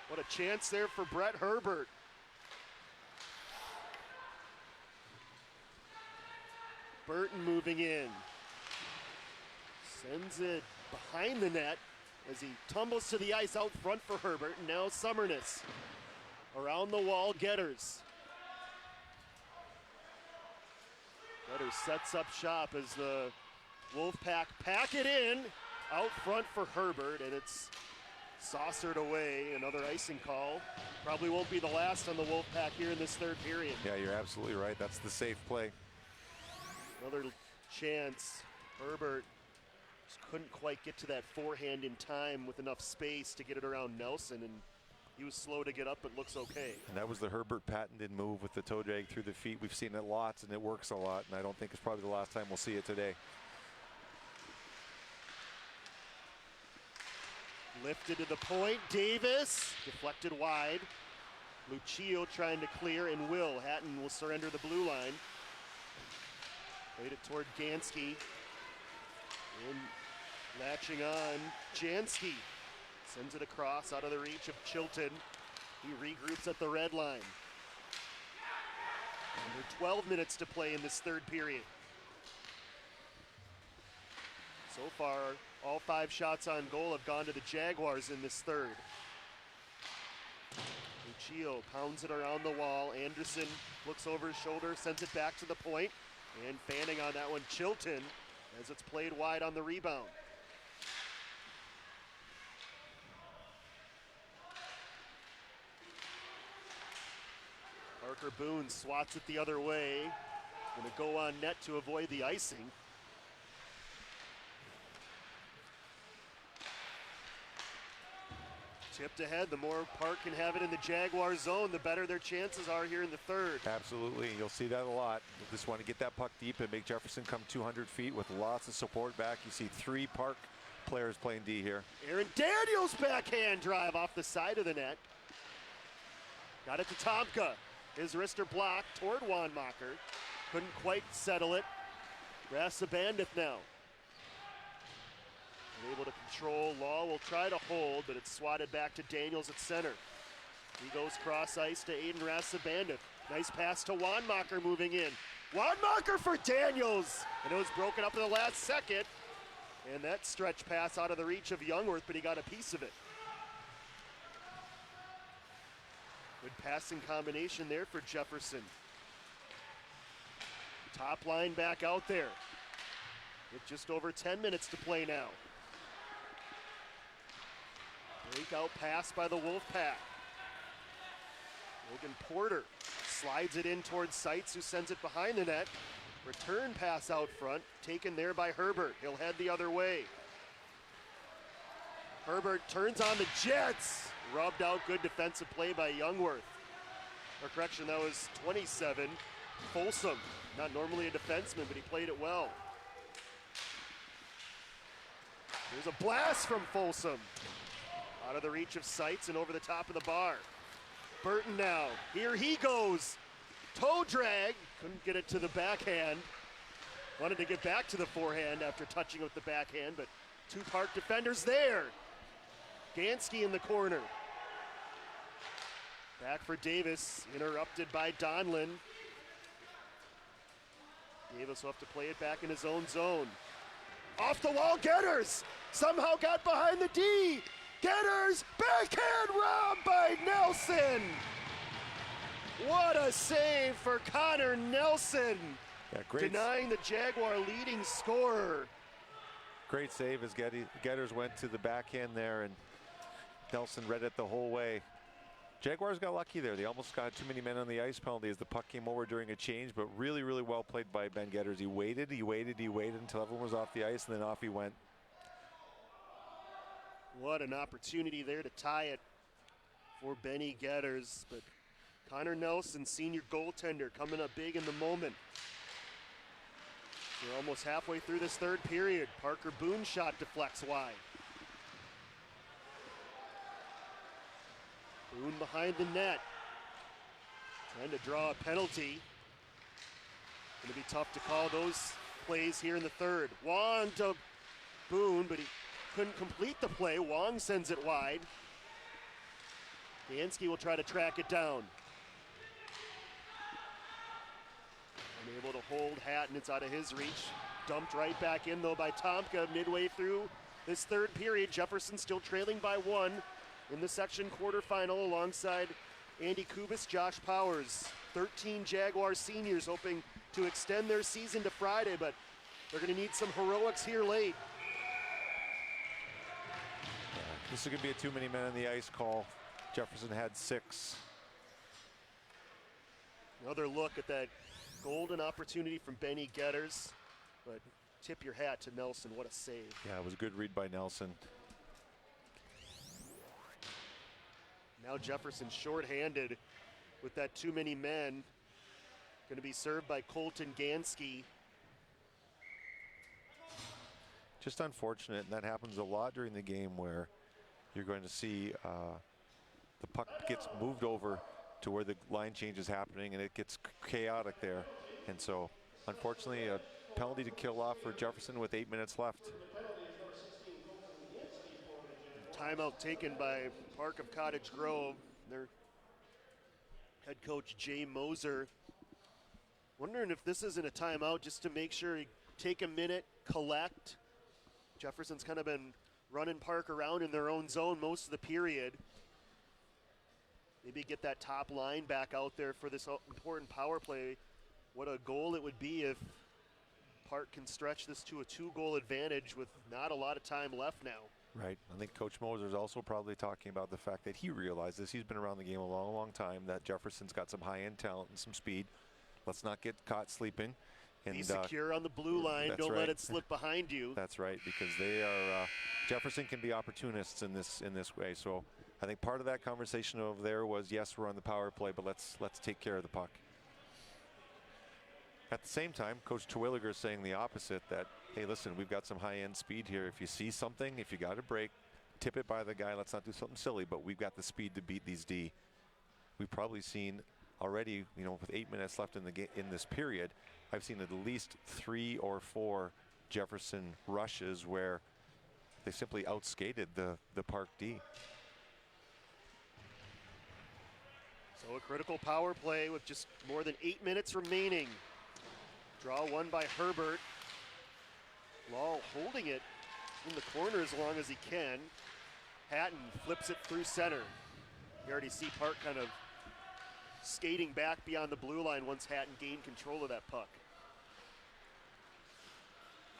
What a chance there for Brett Herbert. Burton moving in. Sends it behind the net as he tumbles to the ice out front for Herbert. And now Summerness. Around the wall, Getters. Getters sets up shop as the Wolfpack pack it in. Out front for Herbert, and it's saucered away. Another icing call. Probably won't be the last on the Wolfpack here in this third period. Yeah, you're absolutely right. That's the safe play. Another chance. Herbert just couldn't quite get to that forehand in time with enough space to get it around Nelson, and he was slow to get up, but looks okay. And that was the Herbert patented move with the toe drag through the feet. We've seen it lots, and it works a lot, and I don't think it's probably the last time we'll see it today. Lifted to the point, Davis, deflected wide. Lucio trying to clear, and Hatton will surrender the blue line. Played it toward Gansky. And latching on, Jansky. Sends it across out of the reach of Chilton. He regroups at the red line. Under 12 minutes to play in this third period. So far, all 5 shots on goal have gone to the Jaguars in this third. Lucio pounds it around the wall. Anderson looks over his shoulder, sends it back to the point. And fanning on that one, Chilton, as it's played wide on the rebound. Parker Boone swats it the other way. Gonna go on net to avoid the icing. Tipped ahead, the more Park can have it in the Jaguar zone, the better their chances are here in the third. Absolutely, you'll see that a lot. You just want to get that puck deep and make Jefferson come 200 feet with lots of support back. You see 3 Park players playing D here. Aaron Daniels backhand drive off the side of the net. Got it to Tomka. His wrister blocked toward Wanmacher. Couldn't quite settle it. Rassabandith now. Able to control. Law will try to hold, but it's swatted back to Daniels at center. He goes cross ice to Aiden Rassabandith. Nice pass to Wanmacher moving in. Wanmacher for Daniels! And it was broken up in the last second. And that stretch pass out of the reach of Youngworth, but he got a piece of it. Good passing combination there for Jefferson. Top line back out there. With just over 10 minutes to play now. Breakout pass by the Wolfpack. Logan Porter slides it in towards Seitz, who sends it behind the net. Return pass out front, taken there by Herbert. He'll head the other way. Herbert turns on the Jets. Rubbed out, good defensive play by Youngworth. Or correction, that was 27. Folsom, not normally a defenseman, but he played it well. There's a blast from Folsom. Out of the reach of Seitz and over the top of the bar. Burton now, here he goes. Toe drag, couldn't get it to the backhand. Wanted to get back to the forehand after touching with the backhand, but 2 Park defenders there. Gansky in the corner. Back for Davis, interrupted by Donlin. Davis will have to play it back in his own zone. Off the wall, Getters somehow got behind the D. Getters, backhand rob by Nelson. What a save for Connor Nelson. Yeah, great. Denying the Jaguar leading scorer. Great save as Getters went to the backhand there, and Nelson read it the whole way. Jaguars got lucky there. They almost got too many men on the ice penalty as the puck came over during a change, but really, really well played by Ben Getters. He waited until everyone was off the ice, and then off he went. What an opportunity there to tie it for Benny Getters, but Connor Nelson, senior goaltender, coming up big in the moment. We're almost halfway through this third period. Parker Boone's shot deflects wide. Boone behind the net. Trying to draw a penalty. Going to be tough to call those plays here in the third. Wong to Boone, but he couldn't complete the play. Wong sends it wide. Gansky will try to track it down. Unable to hold Hatton, it's out of his reach. Dumped right back in though by Tomka midway through this third period. Jefferson still trailing by 1 in the section quarterfinal alongside Andy Kubis, Josh Powers. 13 Jaguar seniors hoping to extend their season to Friday, but they're going to need some heroics here late. This is going to be a too many men on the ice call. Jefferson had 6. Another look at that golden opportunity from Benny Getters, but tip your hat to Nelson. What a save. Yeah, it was a good read by Nelson. Now Jefferson shorthanded with that too many men. Going to be served by Colton Gansky. Just unfortunate, and that happens a lot during the game where you're going to see the puck gets moved over to where the line change is happening and it gets chaotic there. And so, unfortunately, a penalty to kill off for Jefferson with 8 minutes left. Timeout taken by Park of Cottage Grove. Their head coach, Jay Moser. Wondering if this isn't a timeout just to make sure you take a minute, collect. Jefferson's kind of been running Park around in their own zone most of the period. Maybe get that top line back out there for this important power play. What a goal it would be if Park can stretch this to a 2-goal advantage with not a lot of time left now. Right. I think Coach Moser is also probably talking about the fact that he realizes he's been around the game a long, long time, that Jefferson's got some high-end talent and some speed. Let's not get caught sleeping. And be secure on the blue line. Don't right. let it slip behind you. That's right, because they are Jefferson can be opportunists in this way. So I think part of that conversation over there was, yes, we're on the power play, but let's take care of the puck. At the same time, Coach Terwilliger is saying the opposite, that, hey, listen, we've got some high-end speed here. If you see something, if you got a break, tip it by the guy. Let's not do something silly, but we've got the speed to beat these D. We've probably seen already, with 8 minutes left in this period, I've seen at least 3 or 4 Jefferson rushes where they simply outskated the Park D. So a critical power play with just more than 8 minutes remaining. Draw one by Herbert. Law holding it in the corner as long as he can. Hatton flips it through center. You already see Park kind of skating back beyond the blue line once Hatton gained control of that puck.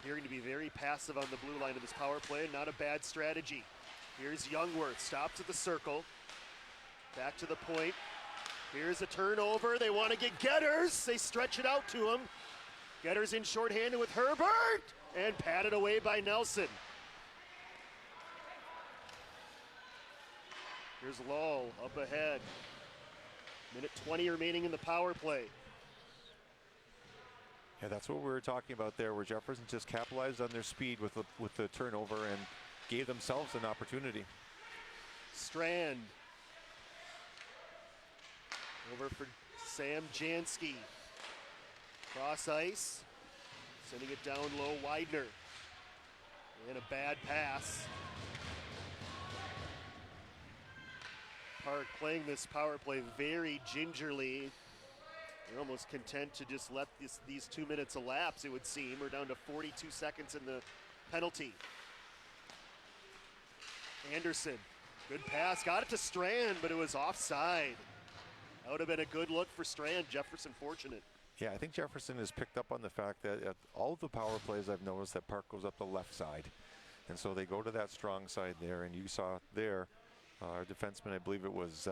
Appearing to be very passive on the blue line of this power play. Not a bad strategy. Here's Youngworth, stops at the circle. Back to the point. Here's a turnover. They want to get Getters. They stretch it out to him. Getters in shorthanded with Herbert and patted away by Nelson. Here's Lull up ahead. Minute 20 remaining in the power play. Yeah, that's what we were talking about there, where Jefferson just capitalized on their speed with the turnover and gave themselves an opportunity. Strand. Over for Sam Jansky. Cross ice. Sending it down low, Widener. And a bad pass. Park playing this power play very gingerly. They're almost content to just let these 2 minutes elapse, it would seem. We're down to 42 seconds in the penalty. Anderson, good pass, got it to Strand, but it was offside. That would have been a good look for Strand. Jefferson fortunate. Yeah, I think Jefferson has picked up on the fact that at all of the power plays I've noticed that Park goes up the left side. And so they go to that strong side there, and you saw there, our defenseman, I believe it was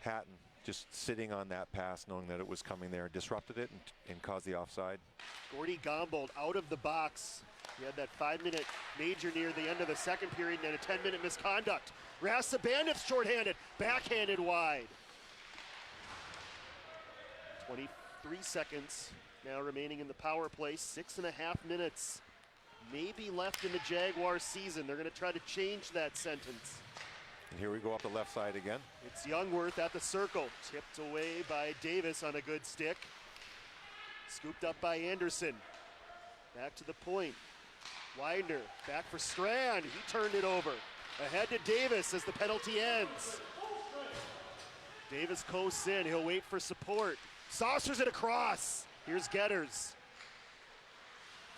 Hatton, just sitting on that pass, knowing that it was coming there, disrupted it and caused the offside. Gordy Gombold out of the box. He had that 5-minute major near the end of the second period and then a 10-minute misconduct. Rasta Bandits shorthanded, backhanded wide. 23 seconds now remaining in the power play. 6.5 minutes maybe left in the Jaguars season. They're going to try to change that sentence. And here we go up the left side again. It's Youngworth at the circle. Tipped away by Davis on a good stick. Scooped up by Anderson. Back to the point. Widener back for Strand. He turned it over. Ahead to Davis as the penalty ends. Davis coasts in. He'll wait for support. Saucers it across. Here's Getters.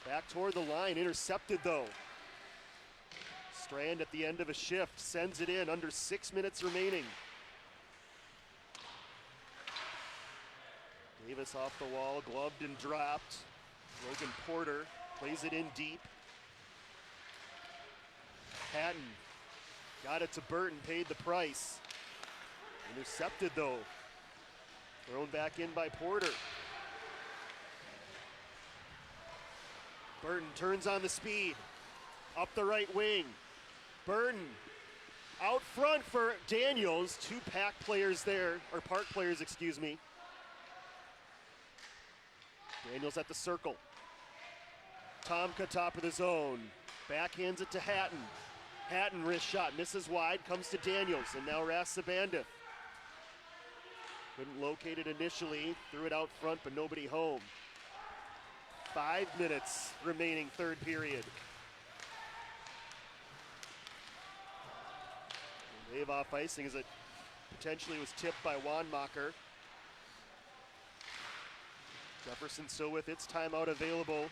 Back toward the line. Intercepted though. Strand at the end of a shift sends it in. Under 6 minutes remaining. Davis off the wall, gloved and dropped. Logan Porter plays it in deep. Hatton got it to Burton, paid the price. Intercepted though. Thrown back in by Porter. Burton turns on the speed. Up the right wing. Burton out front for Daniels. 2 pack players there, or park players, excuse me. Daniels at the circle. Tomka top of the zone. Backhands it to Hatton. Hatton wrist shot, misses wide, comes to Daniels, and now Rasabandith. Couldn't locate it initially, threw it out front, but nobody home. 5 minutes remaining, third period. Wave off icing as it potentially was tipped by Wanmacher. Jefferson still with its timeout available.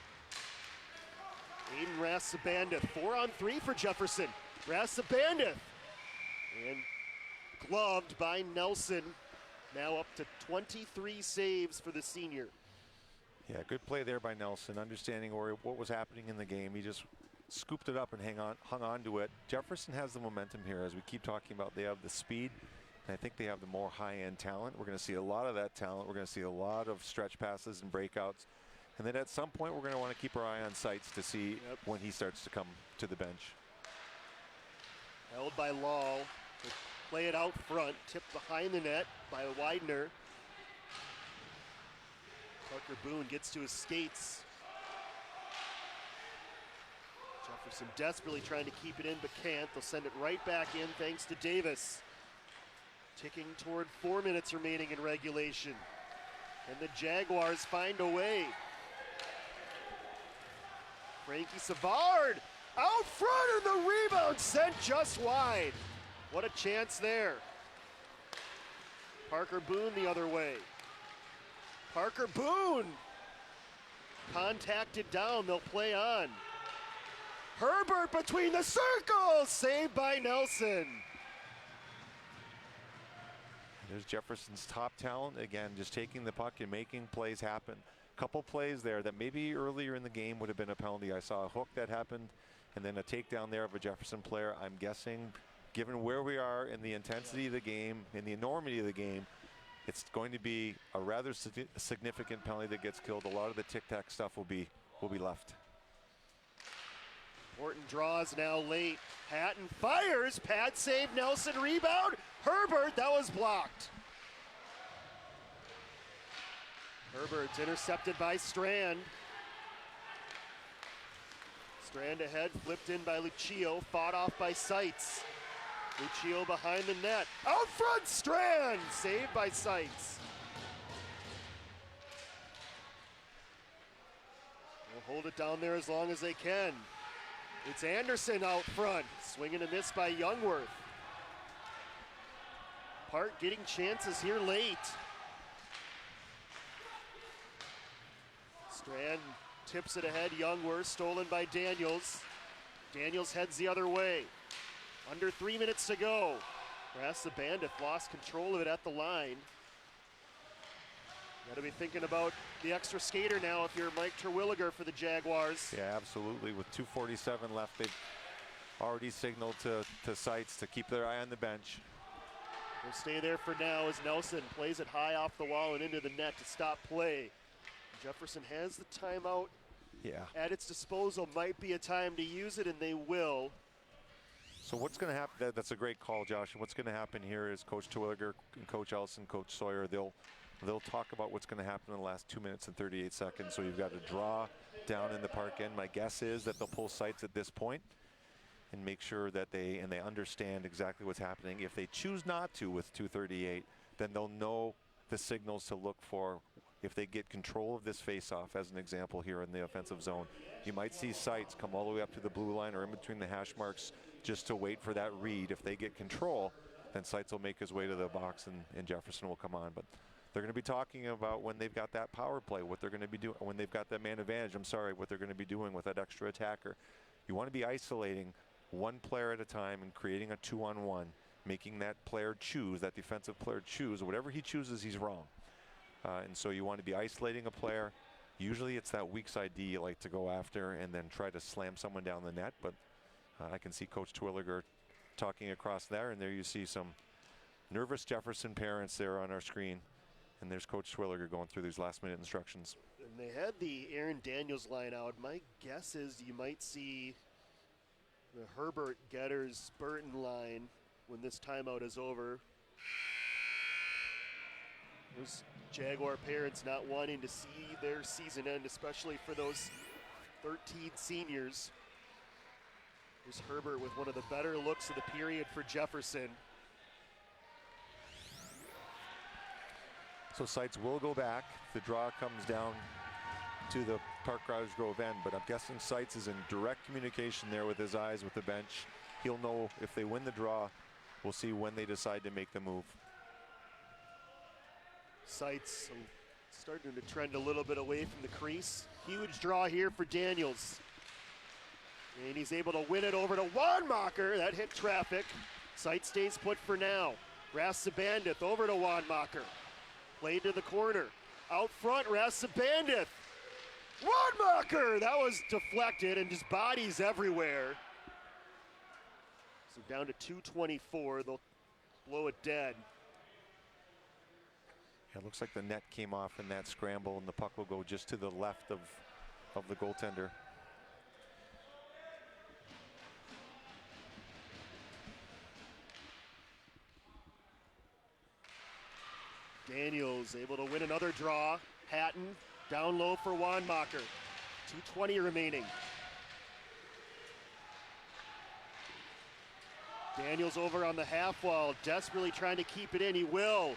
Aiden Rasabandith, 4-on-3 for Jefferson. Rasabandith, and gloved by Nelson. Now up to 23 saves for the senior. Yeah, good play there by Nelson, understanding what was happening in the game. He just scooped it up and hung on to it. Jefferson has the momentum here, as we keep talking about. They have the speed, and I think they have the more high-end talent. We're going to see a lot of that talent. We're going to see a lot of stretch passes and breakouts. And then at some point, we're going to want to keep our eye on sights to see when he starts to come to the bench. Held by Lal. Play it out front. Tipped behind the net by Widener. Tucker Boone gets to his skates. Jefferson desperately trying to keep it in, but can't. They'll send it right back in thanks to Davis. Ticking toward 4 minutes remaining in regulation. And the Jaguars find a way. Frankie Savard out front, and the rebound sent just wide. What a chance there. Parker Boone the other way. Parker Boone contacted down, they'll play on. Herbert between the circles, saved by Nelson. There's Jefferson's top talent, again, just taking the puck and making plays happen. Couple plays there that maybe earlier in the game would have been a penalty. I saw a hook that happened and then a takedown there of a Jefferson player. I'm guessing, given where we are in the intensity of the game, in the enormity of the game, it's going to be a rather significant penalty that gets killed. A lot of the tic-tac stuff will be left. Morton draws now late. Hatton fires, pad save, Nelson rebound. Herbert, that was blocked. Herbert's intercepted by Strand. Strand ahead, flipped in by Lucio, fought off by Seitz. Lucio behind the net. Out front, Strand, saved by Seitz. They'll hold it down there as long as they can. It's Anderson out front, swinging a miss by Youngworth. Park getting chances here late. Strand tips it ahead, Youngworth, stolen by Daniels. Daniels heads the other way. Under 3 minutes to go. Rasabandith lost control of it at the line. Got to be thinking about the extra skater now if you're Mike Terwilliger for the Jaguars. Yeah, absolutely. With 2:47 left, they've already signaled to Seitz to keep their eye on the bench. We'll stay there for now as Nelson plays it high off the wall and into the net to stop play. Jefferson has the timeout at its disposal. Might be a time to use it, and they will. So what's going to happen? That's a great call, Josh. And what's going to happen here is Coach Terwilliger and Coach Ellison, Coach Sawyer, they'll they'll talk about what's going to happen in the last 2 minutes and 38 seconds. So you've got a draw down in the park end. My guess is that they'll pull sights at this point and make sure that they understand exactly what's happening. If they choose not to with 2:38, then they'll know the signals to look for if they get control of this face-off. As an example here in the offensive zone, you might see sights come all the way up to the blue line or in between the hash marks just to wait for that read. If they get control, then sights will make his way to the box and Jefferson will come on. But they're going to be talking about when they've got that power play, what they're going to be doing, when they've got that man advantage, what they're going to be doing with that extra attacker. You want to be isolating one player at a time and creating a 2-on-1, making that player choose, that defensive player choose. Whatever he chooses, he's wrong. And so you want to be isolating a player. Usually it's that weak side D you like to go after and then try to slam someone down the net. But I can see Coach Twilliger talking across there, and there you see some nervous Jefferson parents there on our screen. And there's Coach Twilliger going through these last-minute instructions. And they had the Aaron Daniels line out. My guess is you might see the Herbert, Getters, Burton line when this timeout is over. Those Jaguar parents not wanting to see their season end, especially for those 13 seniors. Here's Herbert with one of the better looks of the period for Jefferson. So sights will go back. The draw comes down to the Park Cottage Grove end, but I'm guessing Sights is in direct communication there with his eyes with the bench. He'll know if they win the draw. We'll see when they decide to make the move. Sights starting to trend a little bit away from the crease. Huge draw here for Daniels. And he's able to win it over to Wanmacher. That hit traffic. Sights stays put for now. Rassabandith over to Wanmacher. Played to the corner. Out front, Rassabandith. Wanmacher! That was deflected and just bodies everywhere. So down to 2:24. They'll blow it dead. Yeah, it looks like the net came off in that scramble, and the puck will go just to the left of the goaltender. Daniels able to win another draw. Hatton down low for Wanmacher. 2:20 remaining. Daniels over on the half wall, desperately trying to keep it in. He will.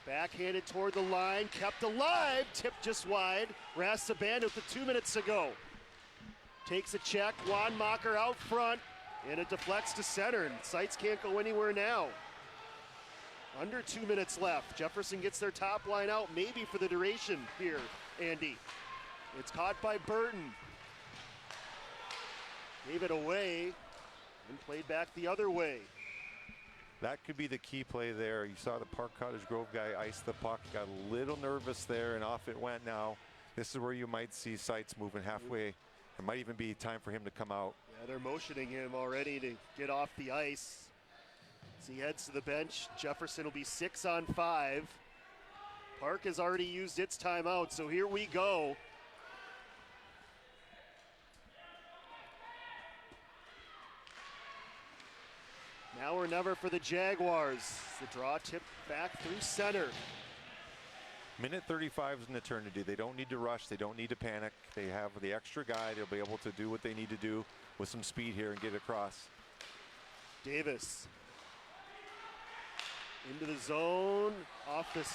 Backhanded toward the line, kept alive, tipped just wide. Rassabandith with 2 minutes to go. Takes a check, Wanmacher out front, and it deflects to center, and Sights can't go anywhere now. Under 2 minutes left. Jefferson gets their top line out, maybe for the duration here, Andy. It's caught by Burton. Gave it away and played back the other way. That could be the key play there. You saw the Park Cottage Grove guy ice the puck, got a little nervous there, and off it went now. This is where you might see Sights moving halfway. It might even be time for him to come out. Yeah, they're motioning him already to get off the ice. As he heads to the bench, Jefferson will be 6-on-5. Park has already used its timeout, so here we go. Now or never for the Jaguars. The draw tipped back through center. Minute 35 is an eternity. They don't need to rush. They don't need to panic. They have the extra guy. They'll be able to do what they need to do with some speed here and get across. Davis. Into the zone. Off the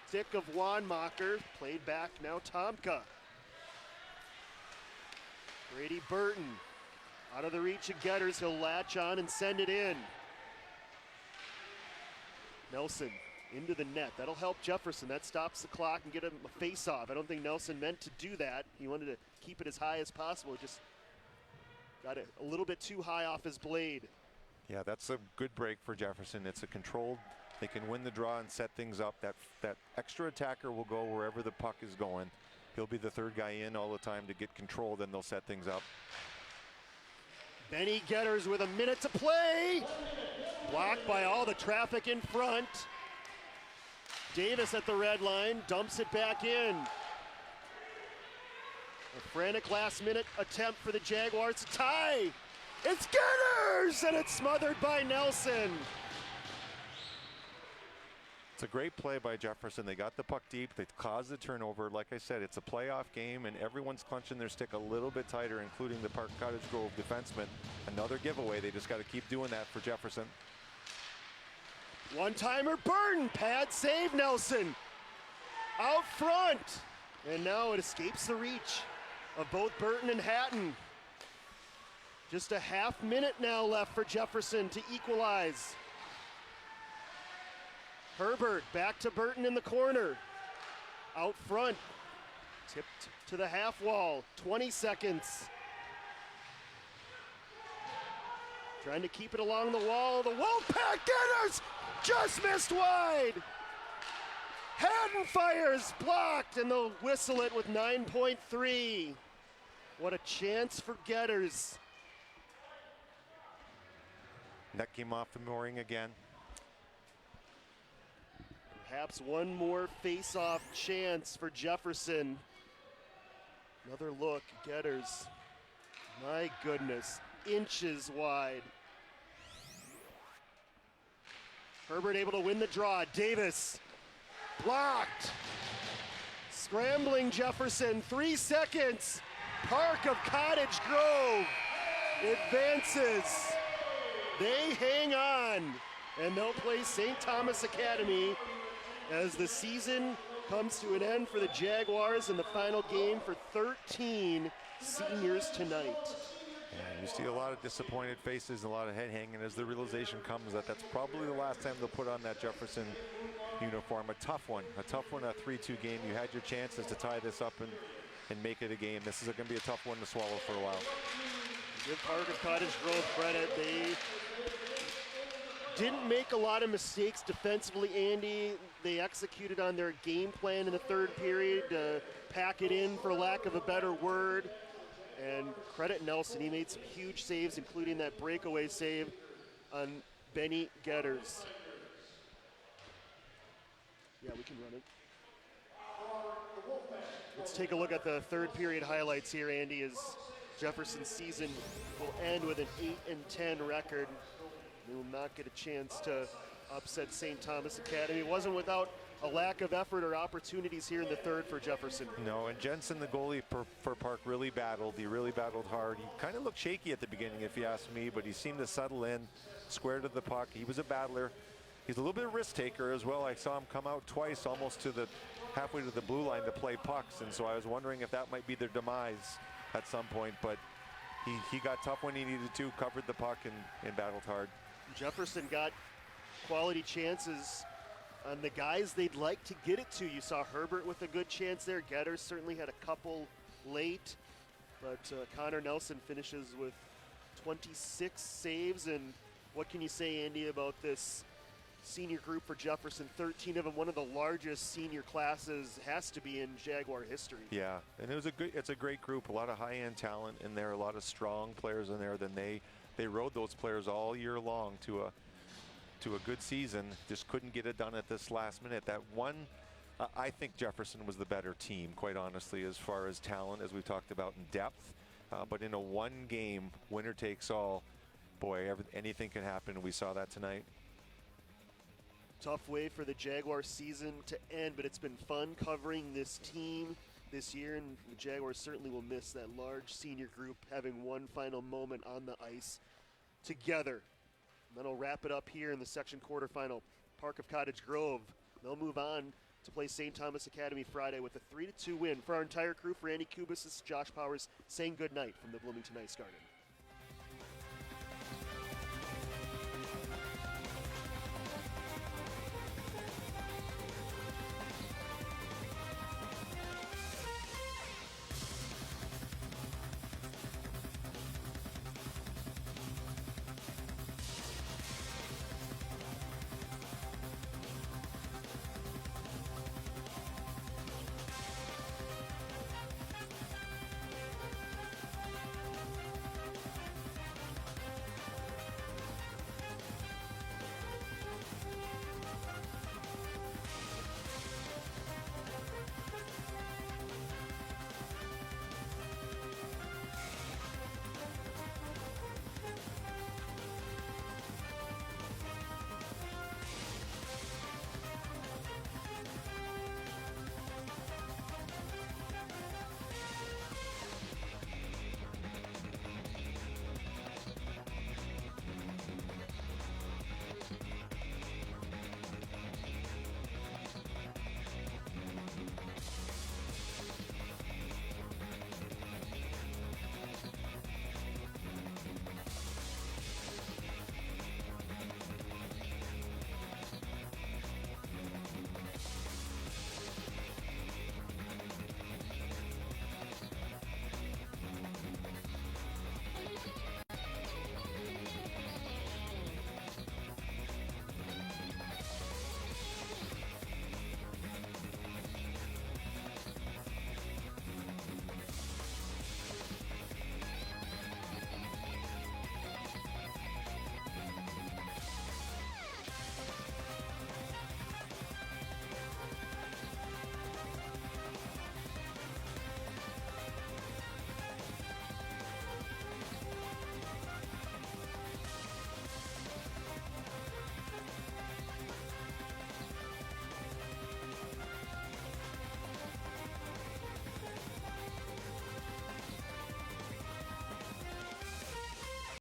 stick of Wanmacher. Played back now Tomka. Brady Burton. Out of the reach of Getters. He'll latch on and send it in. Nelson into the net. That'll help Jefferson. That stops the clock and get him a face-off. I don't think Nelson meant to do that. He wanted to keep it as high as possible. Just got it a little bit too high off his blade. Yeah, that's a good break for Jefferson. It's a controlled, they can win the draw and set things up. That extra attacker will go wherever the puck is going. He'll be the third guy in all the time to get control, then they'll set things up. Benny Getters with a minute to play. Blocked by all the traffic in front. Davis at the red line, dumps it back in. A frantic last-minute attempt for the Jaguars to tie. It's Getters, and it's smothered by Nelson. It's a great play by Jefferson. They got the puck deep. They caused the turnover. Like I said, it's a playoff game, and everyone's clenching their stick a little bit tighter, including the Cottage Grove defenseman. Another giveaway. They just got to keep doing that for Jefferson. One-timer, Burton, pad save, Nelson. Out front. And now it escapes the reach of both Burton and Hatton. Just a half minute now left for Jefferson to equalize. Herbert back to Burton in the corner. Out front, tipped to the half wall, 20 seconds. Trying to keep it along the wall. The Wolfpack getters just missed wide. Hatton fires, blocked, and they'll whistle it with 9.3. What a chance for getters. Net came off the mooring again. Perhaps one more face-off chance for Jefferson. Another look, getters. My goodness, inches wide. Herbert able to win the draw. Davis blocked. Scrambling Jefferson, 3 seconds. Park of Cottage Grove advances. They hang on, and they'll play St. Thomas Academy as the season comes to an end for the Jaguars in the final game for 13 seniors tonight. And you see a lot of disappointed faces, a lot of head hanging as the realization comes that that's probably the last time they'll put on that Jefferson uniform. A tough one, a 3-2 game. You had your chances to tie this up and make it a game. This is going to be a tough one to swallow for a while. Give Park of Cottage Grove credit. They didn't make a lot of mistakes defensively, Andy. They executed on their game plan in the third period to pack it in, for lack of a better word. And credit Nelson, he made some huge saves, including that breakaway save on Benny Getters. Yeah, we can run it. Let's take a look at the third period highlights here, Andy, as Jefferson's season will end with an 8-10 record. They will not get a chance to upset St. Thomas Academy. It wasn't without a lack of effort or opportunities here in the third for Jefferson. No, and Jensen, the goalie for Park, really battled. He really battled hard. He kind of looked shaky at the beginning, if you ask me, but he seemed to settle in, square to the puck. He was a battler. He's a little bit of a risk taker as well. I saw him come out twice, almost to the halfway to the blue line to play pucks, and so I was wondering if that might be their demise at some point, but he got tough when he needed to, covered the puck and battled hard. Jefferson got quality chances on the guys they'd like to get it to. You saw Herbert with a good chance there. Getters certainly had a couple late, but Connor Nelson finishes with 26 saves. And what can you say, Andy, about this senior group for Jefferson? 13 of them, one of the largest senior classes, has to be in Jaguar history. Yeah, and it's a great group. A lot of high-end talent in there, a lot of strong players in there. Then they rode those players all year long to a good season. Just couldn't get it done at this last minute. That one, I think Jefferson was the better team, quite honestly, as far as talent, as we talked about, in depth. But in a one-game winner takes all, boy, anything can happen. We saw that tonight. Tough way for the Jaguar season to end, but it's been fun covering this team this year, and the Jaguars certainly will miss that large senior group having one final moment on the ice together. That'll wrap it up here in the section quarterfinal. Park of Cottage Grove, they'll move on to play St. Thomas Academy Friday with a 3-2 win. For our entire crew, for Andy Kubis, this is Josh Powers saying good night from the Bloomington Ice Garden.